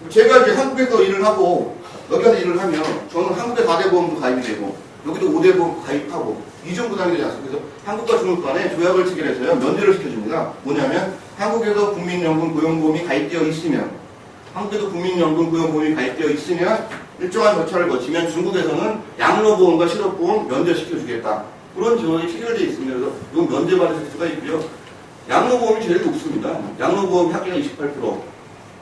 제가 이제 한국에서 일을 하고 여기 가서 일을 하면 저는 한국에 4대 보험도 가입이 되고 여기도 5대 보험 가입하고 이중 부담이 되지 않습니까? 그래서 한국과 중국 간에 조약을 체결해서요 면제를 시켜줍니다. 뭐냐면 한국에서 국민연금 고용보험이 가입되어 있으면 한국에도 국민연금 고용보험이 가입되어 있으면 일정한 절차를 거치면 중국에서는 양로보험과 실업보험 면제시켜주겠다. 그런 지원이 체결되어 있습니다. 그래서 이건 면제받으실 수가 있고요. 양로보험이 제일 높습니다. 양로보험이 합계가 28%,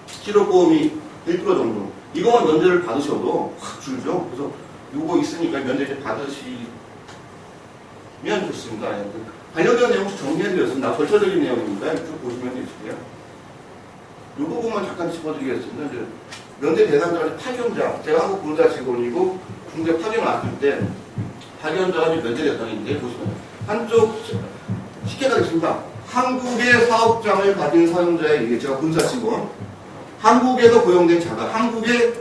실업보험이 1% 정도. 이거만 면제를 받으셔도 확 줄죠. 그래서 이거 있으니까 면제 받으시면 좋습니다. 관련된 내용 혹시 정리해드렸습니다. 절차적인 내용입니다. 쭉 보시면 되시고요. 이 부분만 잠깐 짚어드리겠습니다. 이제 면제 대상자는 파견자, 제가 한국 본사 직원이고 중국에 파견을 왔을 때 파견자가 면제 대상인데 보시면 한쪽 쉽게 가겠습니다. 한국의 사업장을 가진 사용자에 의해 제가 본사 직원, 한국에서 고용된 자가, 한국에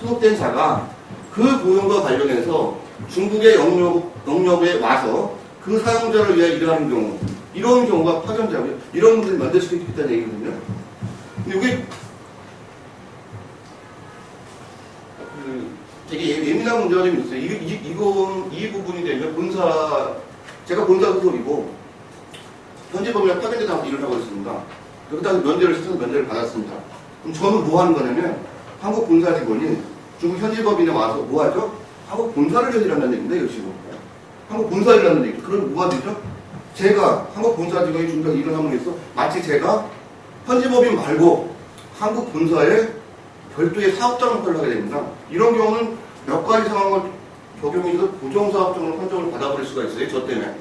소속된 자가 그 고용과 관련해서 중국의 영역에 와서 그 사용자를 위해 일하는 경우, 이런 경우가 파견자고요. 이런 분들이 면제시키겠다는 얘기거든요. 근데 이게 되게 예민한 문제가 좀 있어요. 이 부분이 되면 제가 본사 소속이고 현지법이나 파견대상 일을 하고 있습니다. 여기다 면제를 시켜서 면제를 받았습니다. 그럼 저는 뭐 하는 거냐면 한국 본사 직원이 중국 현지법인에 와서 뭐 하죠? 한국 본사를 위해서 일한다는 얘기인데 이거 지금 한국 본사 일하는 얘기. 그럼 뭐가 되죠? 제가 한국 본사 직원이 중국에서 일을 함으로 해서 마치 제가 현지법인 말고 한국 본사에 별도의 사업장 역할을 하게 됩니다. 이런 경우는 몇 가지 상황을 적용해서 보정사업장으로 판정을 받아버릴 수가 있어요. 저 때문에.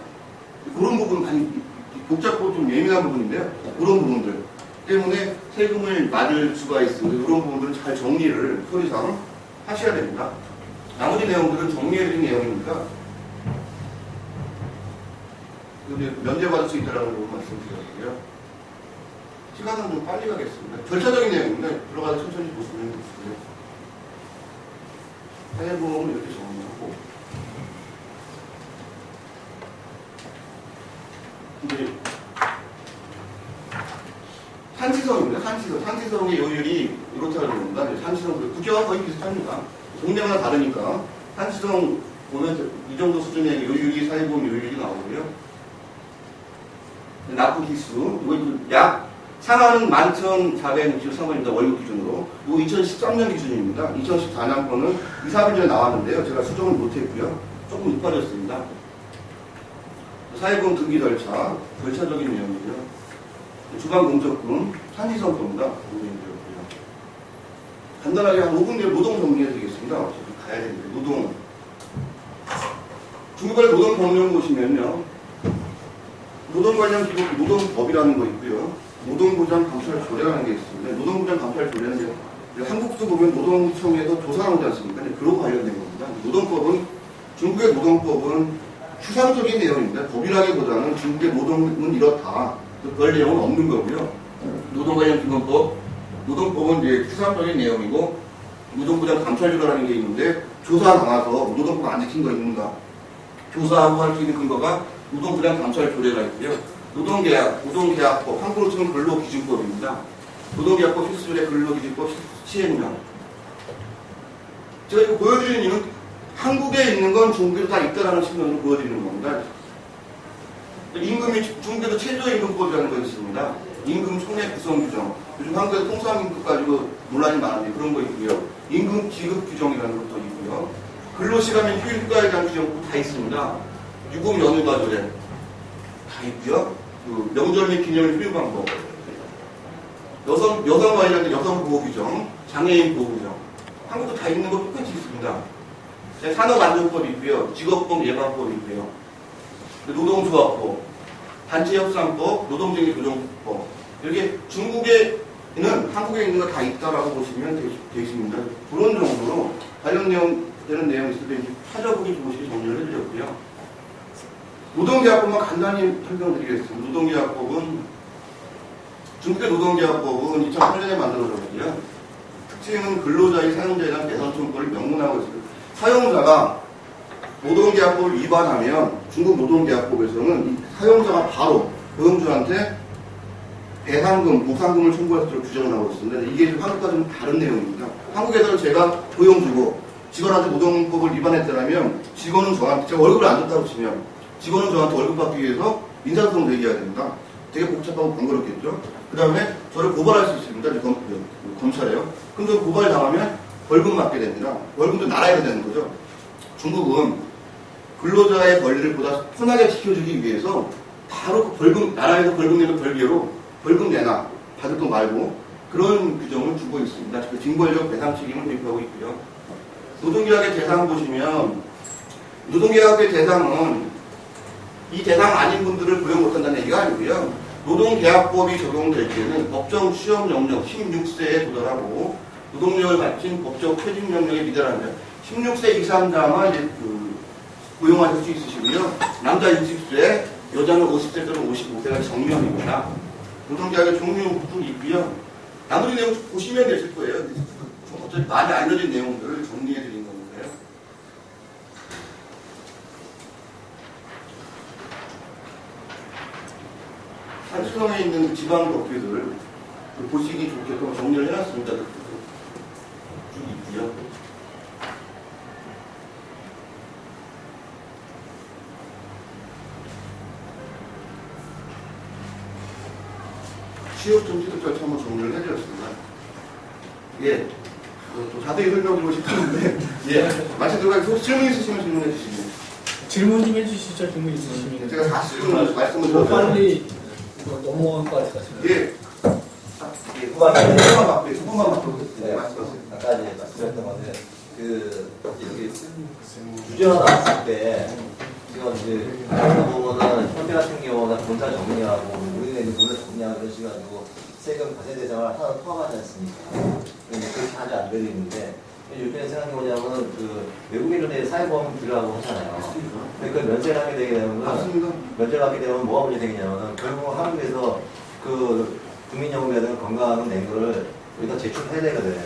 그런 부분 많이 복잡하고 좀 예민한 부분인데요. 그런 부분들 때문에 세금을 맞을 수가 있습니다. 그런 부분들은 잘 정리를 소리상 하셔야 됩니다. 나머지 내용들은 정리해드린 내용이니까 면제받을 수 있다는 부분 말씀드렸고요. 시간은 좀 빨리 가겠습니다. 절차적인 내용입니다. 들어가서 천천히 보시면 되고요. 사회보험은 이렇게 정리하고 이제 산지성입니다. 산지성의 요율이 이렇다고 합니다. 산지성 국가와 거의 비슷합니다. 동네마다 다르니까 산지성 보면 이 정도 수준의 요율이 사회보험 요율이 나오고요. 납부 기수 이거 약 상한은 11,463원입니다. 월급 기준으로. 이거 2013년 기준입니다. 2014년 거는 2, 3일 전에 나왔는데요. 제가 수정을 못했고요. 조금 높아졌습니다. 사회보험 등기 절차적인 내용이고요. 주방공적금, 산지성 겁니다. 간단하게 한 5분 내에 노동 정리해드리겠습니다. 어차피 가야 되는데, 노동. 중국의 노동법령 보시면요. 노동 관련 기본 노동법이라는 거 있고요. 노동보장 감찰 조례라는 게 있습니다. 노동보장 감찰 조례는 한국도 보면 노동청에서 조사하지 않습니까? 그로 관련된 겁니다. 노동법은 중국의 노동법은 추상적인 내용입니다. 법이라기보다는 중국의 노동은 이렇다. 별 내용은 없는 거고요. 노동 관련 기본법, 노동법은 이제 추상적인 조사하고 할 수 있는 근거가 노동부당감찰 조례가 있고요. 노동계약법, 한국으로 치면 근로기준법입니다. 노동계약법 필수조례 근로기준법 시행령. 제가 이거 보여드리는 이유는 한국에 있는 건 중국에도 다 있다라는 측면으로 보여드리는 겁니다. 임금이 중국에도 최저임금법이라는 거 있습니다. 임금 총액 구성 규정. 요즘 한국에서 통상임금 가지고 논란이 많은데 그런 거 있고요. 임금 지급 규정이라는 것도 있고요. 근로시간 및 휴일가에 대한 규정도 다 있습니다. 유급 연휴가 조례 다 있고요. 그 명절 및 기념일 휴일 방법. 여성 관련된 여성 보호 규정, 장애인 보호 규정. 한국도 다 있는 거 똑같이 있습니다. 산업안전법이 있고요. 직업범 예방법이 있고요. 노동조합법, 단체협상법, 노동쟁의 조정법. 이렇게 중국에는 한국에 있는 거 다 있다라고 보시면 되십니다. 그런 정도로 관련되는 내용이 있을 때 찾아보기 좋으시게 정리를 해드렸고요. 노동계약법만 간단히 설명드리겠습니다. 노동계약법은 중국의 노동계약법은 2008년에 만들어졌고요. 특징은 근로자의 사용자에 대한 개선청구를 명문하고 있습니다. 사용자가 노동계약법을 위반하면 중국 노동계약법에서는 이 사용자가 바로 고용주한테 배상금, 보상금을 청구할 수 있도록 규정을 하고 있습니다. 이게 한국과 좀 다른 내용입니다. 한국에서는 제가 고용주고 직원한테 노동법을 위반했다면 직원은 저한테 제가 월급을 안 줬다고 치면 직원은 저한테 월급 받기 위해서 민사소송 내기해야 됩니다. 되게 복잡하고 번거롭겠죠. 그 다음에 저를 고발할 수 있습니다. 검찰에요. 그럼 저 고발 당하면 벌금 맞게 됩니다. 벌금도 나라에서 되는 거죠. 중국은 근로자의 권리를 보다 편하게 지켜주기 위해서 바로 벌금, 나라에서 벌금 내는 별개로 벌금 내나 받을 거 말고 그런 규정을 주고 있습니다. 그 징벌적 배상 책임을 대표하고 있고요. 노동계약의 대상 보시면 노동계약의 대상은 이 대상 아닌 분들을 고용 못한다는 얘기가 아니고요. 노동계약법이 적용될 때는 법정 취업 영역 16세에 도달하고 노동력을 갖춘 법적 퇴직 영역에 미달합니다. 16세 이상자만 이제 고용하실 수 있으시고요. 남자 60세, 여자는 50세 또는 55세가 정년입니다. 노동계약의 종류도 있고요. 나머지 내용 보시면 되실 거예요. 어차피 많이 알려진 내용들을 정리해 드린 거니까요. 한수성에 있는 지방 법규들 보시기 좋게끔 정리를 해놨습니다. 쭉 있고요. 취업 정지적 절차 한번 정리를 해드렸습니다. 예, 또 자세히 설명드리고 싶었는데, 예, 마치 들어가서 질문 있으시면 질문해 주시면. 질문 좀 해주시죠. 질문 있으시면. 제가 40분 말씀을 더 드렸어요. 빨리 넘어갈 것 같습니다. 예. 후반만 받고, 후반만 받고, 네, 말씀하세요. 아까 이제 말씀드렸던 건데, 이렇게 주제가 나왔을 때, 지금 이제, 보면은, 현재 같은 경우는 본사 정리하고, 우리는 이제 본사 정리하고 이런 식으로 가지고, 세금 과세 대상을 하나 포함하지 않습니까? 그렇게 하지 안 되는데, 요즘에 생각해보자면, 외국인들의 사회보험 들어가고 하잖아요. 근데 그걸 면세를 하게 되게 되면, 면세를 하게 되면 뭐가 문제 생기냐면, 결국 한국에서 국민연금이라든가 건강하는 낸 거를 여기다 제출해야 되거든.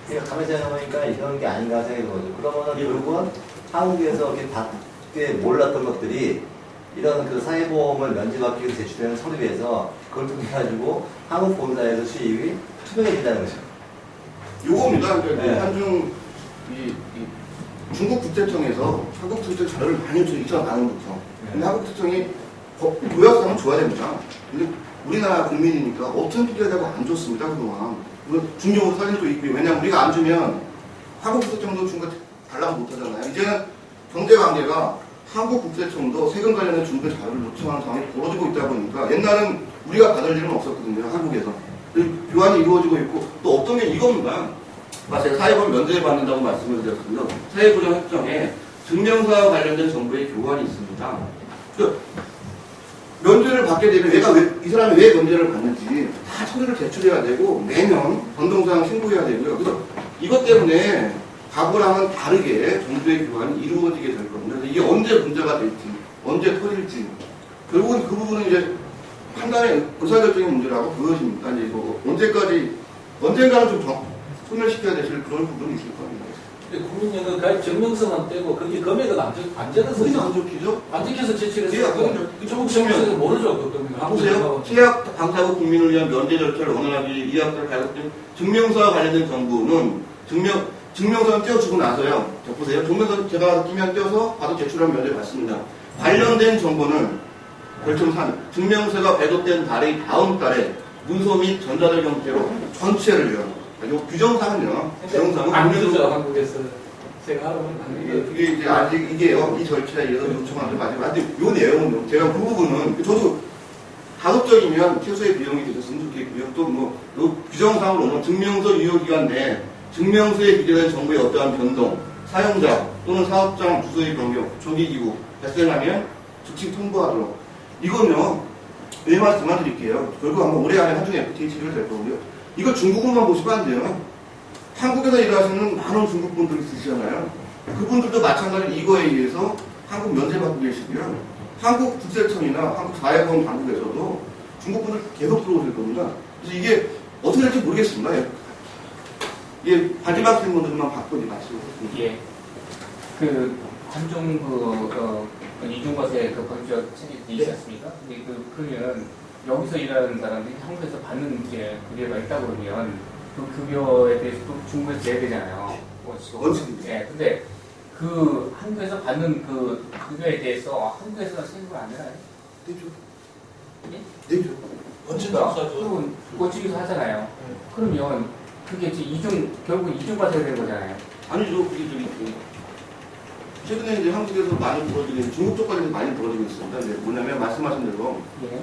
그러니까 가만히 생각해보니까 이런 게 아닌가 생각이 들거든요. 그러면은 결국은 한국에서 이렇게 밖에 몰랐던 것들이 이런 사회보험을 면제받기 위해서 제출되는 서류에서 그걸 통해가지고 한국 본사에서 수입이 투명해진다는 거죠. 요겁니다. 네. 한중, 중국 국세청에서 한국 국세청 자료를 많이 요청, 2004년부터. 근데 한국 국세청이 도약상은 줘야 됩니다. 근데 우리나라 국민이니까 어떤 필요하다고 안 줬습니다, 그동안. 중요한 사진도 있고요. 왜냐하면 우리가 안 주면 한국 국세청도 중국 달라고 못 하잖아요. 이제는 경제관계가 한국 국세청도 세금 관련된 중국의 자료를 요청하는 상황이 벌어지고 있다 보니까 옛날은 우리가 받을 일은 없었거든요, 한국에서. 교환이 이루어지고 있고 또 어떤 게 이겁니다. 제가 사회보험 면제를 받는다고 말씀을 드렸습니다. 사회보장 협정에 증명사와 관련된 정보의 교환이 있습니다. 면제를 받게 되면 이 사람이 왜 면제를 받는지 다 서류를 제출해야 되고 매년 변동사항 신고해야 되고요. 그래서 이것 때문에 과거랑은 다르게 정보의 교환이 이루어지게 될 겁니다. 이게 언제 문제가 될지, 언제 터질지 결국은 그 부분은 이제 판단의 의사결정의 문제라고 보여집니다. 이제 이거 언젠가는 좀 소멸시켜야 되실 그런 부분이 있을 겁니다. 국민연금 가입 증명서만 떼고 거기 금액은 안 적어서 우리는 안 적히죠? 안 적혀서 제출해서 그럼요. 조국 정부에서 모르죠 그 금액. 보세요. 치약 방사국 국민을 위한 면제 절차를 원활하게 이학들 발급된 증명서와 관련된 정보는 증명서는 떼어주고 나서요. 자, 보세요. 증명서 제가 끼면 떼어서 바로 제출하면 면제 받습니다. 관련된 정보는 별점 3. 증명서가 발급된 달의 다음 달에 문서 및 전자들 형태로 전체를요. 요 규정상은요. 규정상은 안 주죠 한국에서. 제가 하는 건 그게 이제 아직 이게요. 이 절차에 의해서 요청한 게 맞지만 요 내용은 제가 그 부분은 저도 가급적이면 최소의 비용이 되셨으면 좋겠고요. 또 뭐 규정상으로는 증명서 유효기간 내에 증명서에 기재된 정보의 어떠한 변동, 사용자 또는 사업장 주소의 변경, 조기기구 발생하면 즉시 통보하도록. 이건요, 왜 말씀만 드릴게요. 결국 아마 올해 안에 나중에 FTA 체결 될 거고요. 이거 중국어만 보시면 안 돼요. 한국에서 일하시는 많은 중국 분들이 있으시잖아요. 그분들도 마찬가지로 이거에 의해서 한국 면제받고 계시고요. 한국 국세청이나 한국 사회보험 당국에서도 중국 분들 계속 들어오실 겁니다. 그래서 이게 어떻게 될지 모르겠습니다. 이게 마지막 질문들만 받고 이제 마치고. 예. 그 한중 이중과세 그 법적 체계이 있지 않습니까? 근데 그러면 여기서 일하는 사람들이 한국에서 받는 게 급여가 있다 그러면 그 급여에 대해서 또 중국에서 내야 되잖아요. 원칙입니다. 예. 근데 그 한국에서 받는 그 급여에 대해서 한국에서 세금을 안 내나요? 되죠. 예? 되죠. 그리고 고치기도 하잖아요. 그러면 그게 이제 결국 이중과세가 되는 거잖아요. 아니죠. 그게 저기 최근에 이제 한국에서 많이 벌어지는 중국 쪽까지도 많이 벌어지고 있습니다. 이제 뭐냐면 말씀하신 대로 예.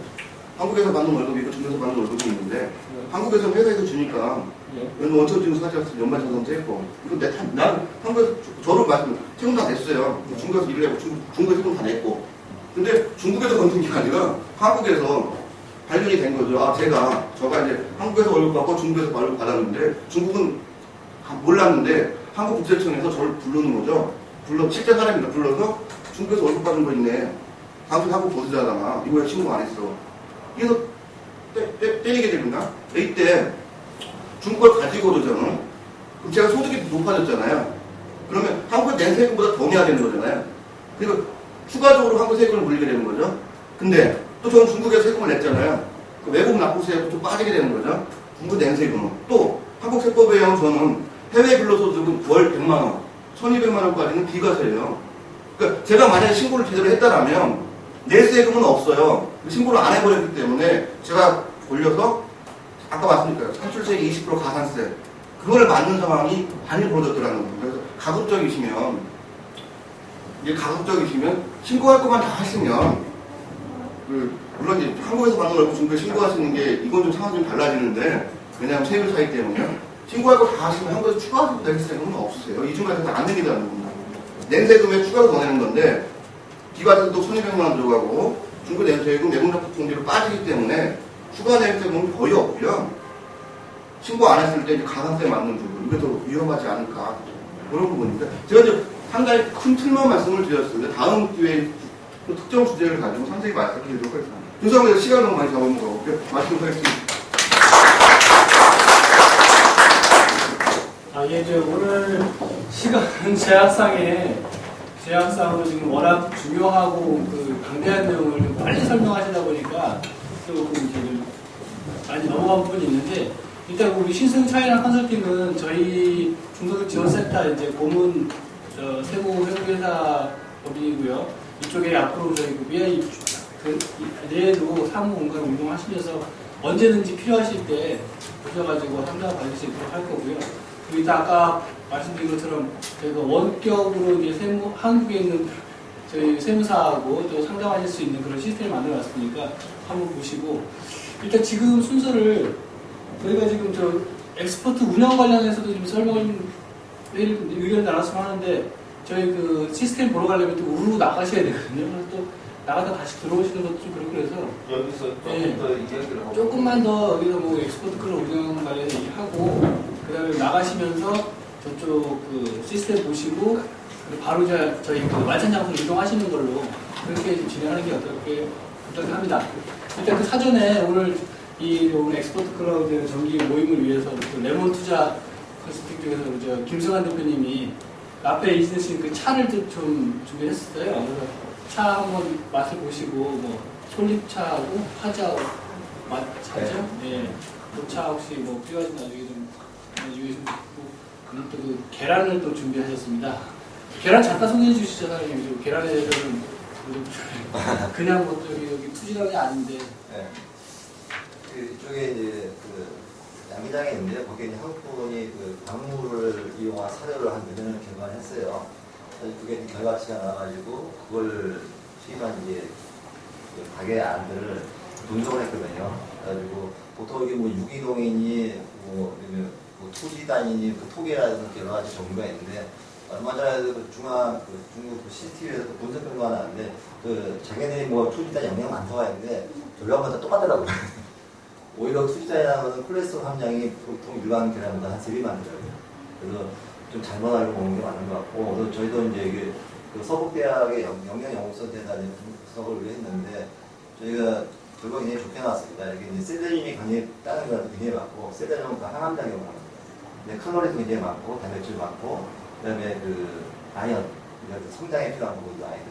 한국에서 받는 월급이 있고 중국에서 받는 월급이 있는데 한국에서는 회사에서 주니까 예. 원천징수 사실 연말정산 떼고 이거 난 한국에서 저를 말씀 세금 다 냈어요. 중국에서 일을 해고 중국에서 세금 다 냈고 근데 중국에서 걷는 게 아니라 한국에서 발견이 된 거죠. 저가 이제 한국에서 월급 받고 중국에서 월급 받았는데 중국은 몰랐는데 한국 국세청에서 저를 부르는 거죠. 실제 사람입니다. 불러서 중국에서 월급 받은 거 있네. 당신 한국 보수자잖아. 이거 왜 신고 안 했어? 그래서 때리게 됩니다. 이때 중국을 가지고 오죠. 저는. 그럼 제가 소득이 높아졌잖아요. 그러면 한국에 낸 세금보다 더 내야 되는 거잖아요. 그리고 추가적으로 한국 세금을 물리게 되는 거죠. 근데 또 저는 중국에서 세금을 냈잖아요. 그 외국 납부세가 좀 빠지게 되는 거죠. 중국 낸 세금은. 또 한국 세법에 의하면 저는 해외 근로소득은 월 100만 원, 1200만 원까지는 비과세예요. 그러니까 제가 만약에 신고를 제대로 했다라면 내 세금은 없어요. 신고를 안 해버렸기 때문에 제가 돌려서 아까 말씀드렸죠. 산출세액 20% 가산세 그걸 맞는 상황이 많이 벌어졌더라는 거예요. 그래서 가급적이시면 신고할 것만 다 하시면 물론 이제 한국에서 받는 월급 중국에 신고하시는 게 이건 좀 상황이 좀 달라지는데 왜냐하면 세율 차이 때문에 신고할 거 다 하시면 한국에서 추가로 낼 세금은 없으세요. 이중과세에서 안 내리다는 겁니다. 낸 세금에 추가로 더 내는 건데 비과세도 1200만 원 들어가고 중국 낸 세금 내분납부 통지로 빠지기 때문에 추가 낸 세금은 거의 없고요. 신고 안 했을 때 이제 가산세 맞는 부분 이게 더 위험하지 않을까 그런 부분입니다. 제가 이제 상당히 큰 틀만 말씀을 드렸습니다. 다음 기회에 또 특정 주제를 가지고 상세히 말씀드리도록 하겠습니다. 죄송합니다. 시간 너무 많이 잡은 거 같고요. 말씀드리겠습니다. 오늘 시간 제약상으로 지금 워낙 중요하고 방대한 내용을 좀 빨리 설명하시다 보니까 조금 이제 좀 많이 넘어간 부분이 있는데 일단 우리 신승 차이나 컨설팅은 저희 중소득 지원센터 이제 고문 세무 회계사 법인이고요. 이쪽에 앞으로 저희 BI 내에도 사무 공간을 운동하시면서 언제든지 필요하실 때 오셔가지고 상담 받을 수 있도록 할 거고요. 그리고 아까 말씀드린 것처럼 저희가 원격으로 이제 한국에 있는 저희 세무사하고 또 상담하실 수 있는 그런 시스템을 만들어 놨으니까 한번 보시고 일단 지금 순서를 저희가 지금 엑스포트 운영 관련해서도 좀 설명을 의견을 나눴으면 하는데 저희 그 시스템 보러 가려면 또 우르르 나가셔야 되거든요. 그래서 또 나가다 다시 들어오시는 것도 좀 그렇고 그래서 여기서 조금 더 이야기를 하고 조금만 더 여기서 뭐 엑스포트 클럽 운영 관련해서 얘기하고 그 다음에 나가시면서 저쪽 그 시스템 보시고 바로 저희 그 말찬 장소로 이동하시는 걸로 그렇게 좀 진행하는 게 어떨까 부탁합니다. 일단 그 사전에 오늘 오늘 엑스포트 클라우드 정기 모임을 위해서 그 레몬 투자 컨설팅 쪽에서 김승환 대표님이 앞에 있으신 그 차를 좀 준비했었어요. 그래서 차 한번 맛을 보시고 뭐 솔잎차하고 파자하고 차죠? 네. 그 차 혹시 뭐 필요하신 나중에 좀 주시면 좋고, 그리고 또 그 계란을 또 준비하셨습니다. 계란 잠깐 소개해 주시죠, 사장님. 계란에 대해서는 그냥 뭐 여기 투지랑이 아닌데. 네. 그 이쪽에 이제 그 양기장에 있는데 거기에 이제 한국 분이 그 광물을 이용한 사료를 한 몇 년을 개발했어요. 그게 결과치가 나와가지고 그걸 수입한 이제 가게 안들을 분석을 했거든요. 그래가지고 보통 이게 뭐 유기농이니 뭐 토지단이니 그 토기라든지 여러 가지 종류가 있는데 얼마 전에 그 중국 CCTV에서 분석 결과가 나왔는데 그 자기네들이 뭐 토지단 영양 많다고 했는데 결과마다 똑같더라고요. 오히려 투지단이라는 콜레스테롤 함량이 보통 일반 계란보다 한 3배 많더라고요. 그래서 좀 잘못 알고 먹는 게 맞는 것 같고, 그래서 저희도 이제 이게 그 서북대학의 영양연구센터에 분석을 했는데, 저희가 결과가 굉장히 좋게 나왔습니다. 이게 이제 셀레늄이 굉장히 다른 거랑 굉장히 많고, 셀레늄은 그 항암작용을 합니다. 근데 칼로리도 굉장히 많고, 단백질 많고, 그 다음에 그 아연, 성장에 필요한 부분도 아이들.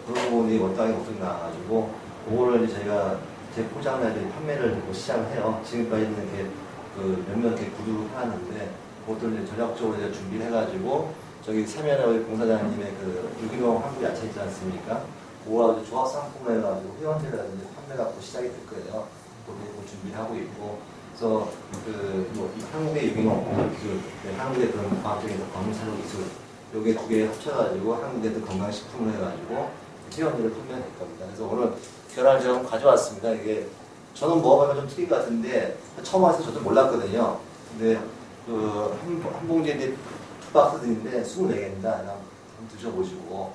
그런 부분이 월등하게 목소리 나와가지고, 그거를 이제 저희가 재포장을 해서 판매를 시작을 해요. 지금까지는 이렇게 그 몇몇 이렇게 구두를 팔았는데, 그것도 이제 전략적으로 이제 준비를 해가지고, 저기 세면에 우리 공사장님의 그 유기농 한국 야채 있지 않습니까? 그거하고 조합 상품을 해가지고 회원제라든지 판매가 곧 시작이 될 거예요. 그것도 준비를 하고 있고, 그래서 뭐 한국의 유기농 기술, 한국의 그런 과학적인 광물산업 기술, 요게 두 개 합쳐가지고 한국에도 건강식품을 해가지고 회원제를 판매할 겁니다. 그래서 오늘 계란을 제가 가져왔습니다. 이게 저는 먹어보면 좀 틀린 것 같은데 처음 와서 저도 몰랐거든요. 근데 한 봉지에 2박스인데 24개입니다. 한번 드셔보시고.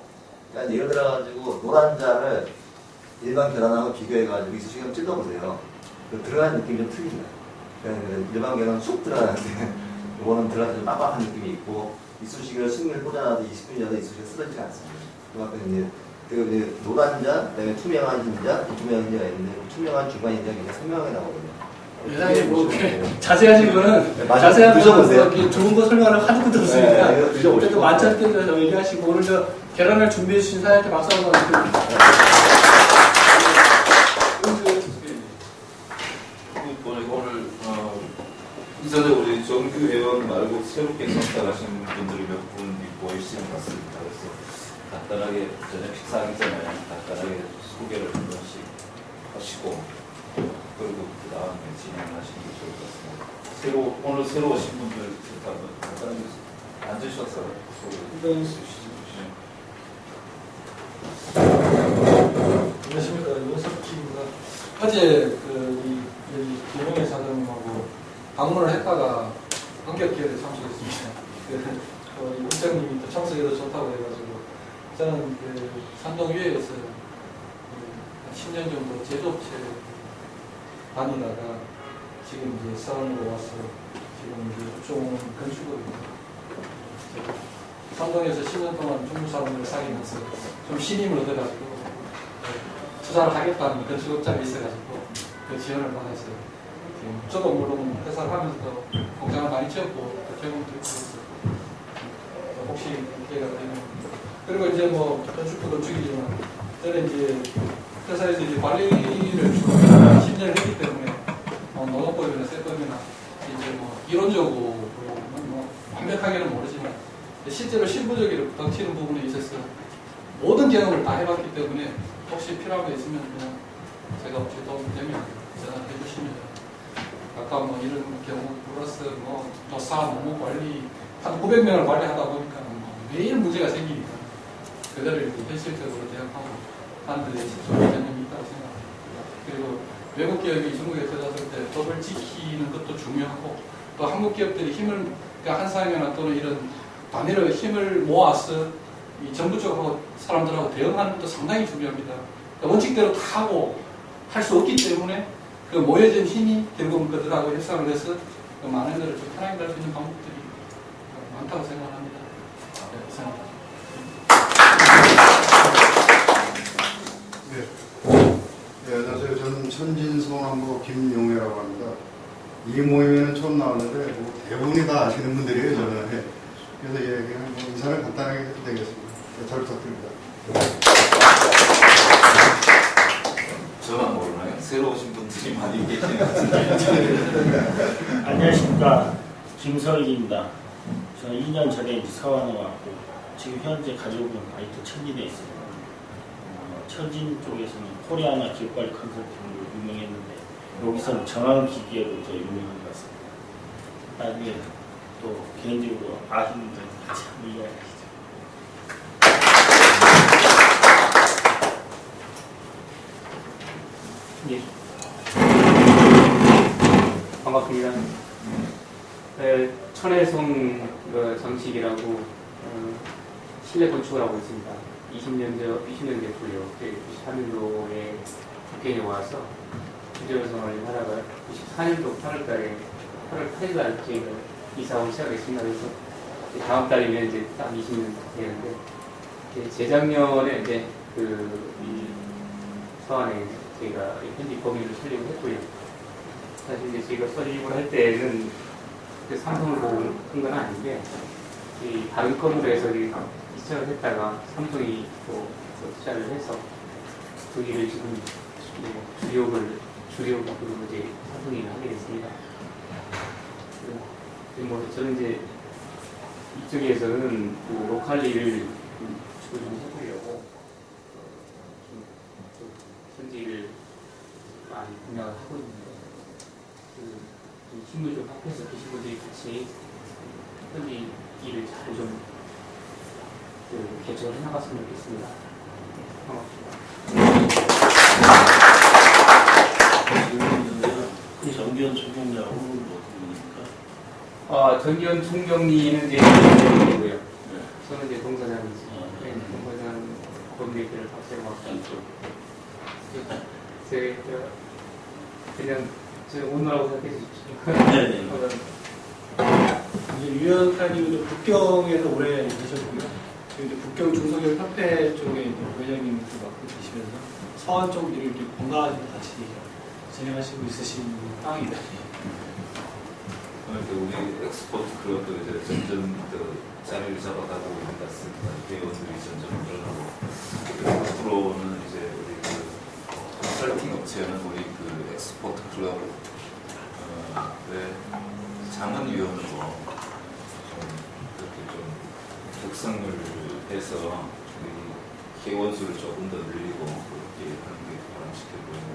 그러니까 예를 들어가지고 노란자를 일반 계란하고 비교해가지고 이쑤시개를 찔러보세요. 들어가는 느낌이 좀 틀립니다. 그러니까 일반 계란은 쑥 들어가는데 이거는 들어가서 좀 빡빡한 느낌이 있고 이쑤시개를 숨을 꽂아놔도 20분 전에 이쑤시개가 쓰러지지 않습니다. 그만큼 이제 그 노란자, 그다음에 투명한 흰자, 투명한 흰자가 있는데 투명한 중간 흰자가 굉장히 선명하게 나오거든요. 세상에 뭐 자세하신 거는 네, 자세한 드셔보세요. 거는 좋은 거 설명을 하는 것도 없으니까 네, 드셔보시고. 그래도 만찬 때 얘기하시고 오늘 저 계란을 준비해 주신 사장님께 박수 한번 드립니다. 오늘 이전에 우리 정규 회원 말고 새롭게 선택하신 분들이 몇 분 보이시는 것 같습니다. 그래서 간단하게 저녁 식사하기 전에 간단하게 소개를 한 번씩 하시고 그리고 그 다음에 진행하시는 게 좋을 것 같습니다. 오늘 새로 오신 분들 간단하게 앉으셔서 소개를 해주시죠. 안녕하십니까. 윤석기입니다. 어제 우리 김용혜 사장님하고 방문을 했다가 원격기회에 참석했습니다. 우리 국장님이 또 참석해서 좋다고 해가지고 저는 산동위에서 10년 정도 제조업체 다니다가 지금 이제 서울로 와서 지금 이제 업종 건축업입니다. 산동에서 10년 동안 중국 사람들을 사귀면서 좀 신임을 얻어가지고 투자를 하겠다는 건축업자가 있어가지고 그 지원을 받아서 지금 저도 물론 회사를 하면서도 공장을 많이 지었고 경험도 있고 혹시 기회가 되면 그리고 이제 뭐 건축도 건축이지만 저는 이제 회사에서 이제 관리를 주로 10년을 했기 때문에 노동법이나 세법이나 이제 뭐 이론적으로 뭐 완벽하게는 모르지만 실제로 실무적으로 던치는 부분에 있어서 모든 경험을 다 해봤기 때문에 혹시 필요한 게 있으면 그냥 제가 혹시 도움이 되면 전화해 주시면 아까 뭐 이런 경우 플러스 뭐 조사, 업무 관리 한 900명을 관리하다 보니까 뭐 매일 문제가 생기니까 그대로 현실적으로 대응하고 하는 데 좋은 개념이 있다고 생각합니다. 그리고 외국 기업이 중국에 들어갔을 때 법을 지키는 것도 중요하고 또 한국 기업들이 힘을 그러니까 한상이나 또는 이런 단위로 힘을 모아서 이 정부 쪽하고 사람들하고 대응하는 것도 상당히 중요합니다. 그러니까 원칙대로 다 하고 할 수 없기 때문에 그 모여진 힘이 결국은 그들하고 협상을 해서 그 많은 것을 좀 편하게 할 수 있는 방법들이 많다고 생각합니다. 네, 이상입니다. 네, 안녕하세요. 저는 천진성함부 김용혜라고 합니다. 이 모임에는 처음 나왔는데 뭐 대부분이 다 아시는 분들이에요. 저는 그래서 예, 그냥 뭐 인사를 간단하게 해도 되겠습니다. 네, 잘 부탁드립니다. 저만 모르나요? 새로 오신 분들이 많이 계시는 것 같은데. 안녕하십니까. 김서일입니다. 저는 2년 전에 이제 서원에 왔고 지금 현재 가족은 아직도 천진에 있습니다. 천진 쪽에서는 코리아나 기업관리 컨설팅으로 유명했는데 여기서는 정황기기업으로 유명한 것 같습니다. 나중에 또 개인적으로 아시는 분들 같이 한번 이야기하시죠. 예. 반갑습니다. 천혜송 정식이라고 실내 건축을 하고 있습니다. 20년 됐고요. 93년도에 국회에 와서 주재원 생활을 하다가 94년도 8월 8일날 저희가 이사를 시작했습니다. 그래서 다음 달이면 이제 딱 20년 되는데 재작년에 이제 이 서안에 저희가 현지 법인을 설립을 했고요. 사실 이제 저희가 설립을 할 때는 삼성을 보고 한 건 아닌데 이 다른 건으로 해서 시작을 했다가 삼성이 또 투자를 해서 그 일을 지금 주력으로 이제 삼성이 하게 됐습니다. 뭐 저는 이제 이쪽에서는 그 로컬 일을 주로 좀 해보려고 현지 일을 많이 분양을 하고 있는데 힘을 좀 합해서 계신 분들이 같이 현지 일을 잘 좀 개척을 해나갔으면 좋겠습니다. 반갑습니다. 정기현 총경리하고 누굽니까? 정기현 총경리는 이제 동사장이고요. 저는 이제 동사장이지. 동사장 코디네이터를 박세영하고 있고. 그냥 오늘하고 생각해 주십시오. 네네. 이제 유연타님도 북경에서 오래 계셨고요. 지금 이제 북경 중소기업협회 쪽에 이제 부회장님 맡고 계시면서 서안 쪽 일을 이렇게 건강하게 같이 진행하시고 있으신 상황이다. 우리 엑스포트 클럽도 이제 점점 자리를 잡아가고 있는 것 같습니다. 회원들이 점점 늘어나고 앞으로는 이제 우리 컨설팅 업체는 우리 엑스포트 클럽 장원위원으로 이렇게 좀 특성을 해서 우리 회원수를 조금 더 늘리고 그렇게 하는 게 바람직해 보이는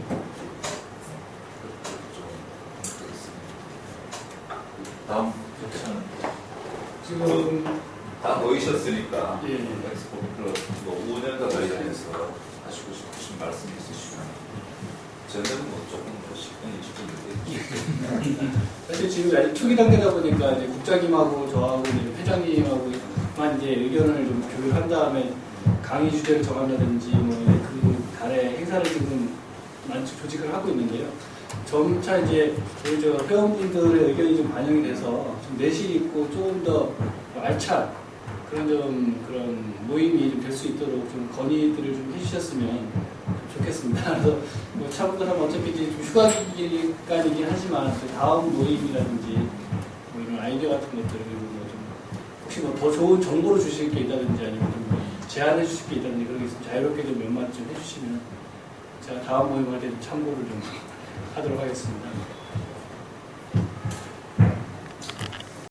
좀 하겠습니다. 다음 지금 다 모이셨으니까 예. 엑스포트 클럽 운영과 관련해서 하시고 싶으신 말씀 있으시면 저는 조금 더 10분, 20분 되겠지. 사실 지금 아직 초기 단계다 보니까 이제 국장님하고 저하고 이제 회장님하고만 이제 의견을 좀 교류한 다음에 강의 주제를 정한다든지 그 달에 행사를 지금 많이 조직을 하고 있는데요. 점차 이제 저희 회원분들의 의견이 좀 반영이 돼서 좀 내실 있고 조금 더 알찬 그런 모임이 좀 될 수 있도록 좀 건의들을 좀 해주셨으면 좋겠습니다. 그래서 뭐 차분들하면 어차피 이제 좀 휴가 기간이긴 하지만 그 다음 모임이라든지 뭐 이런 아이디어 같은 것들을 좀 혹시 뭐 더 좋은 정보를 주실 게 있다든지 아니면 좀 제안해 주실 게 있다든지 그런 게 있으면 자유롭게 좀 몇 마디 좀 해주시면 제가 다음 모임 할 때 참고를 좀 하도록 하겠습니다.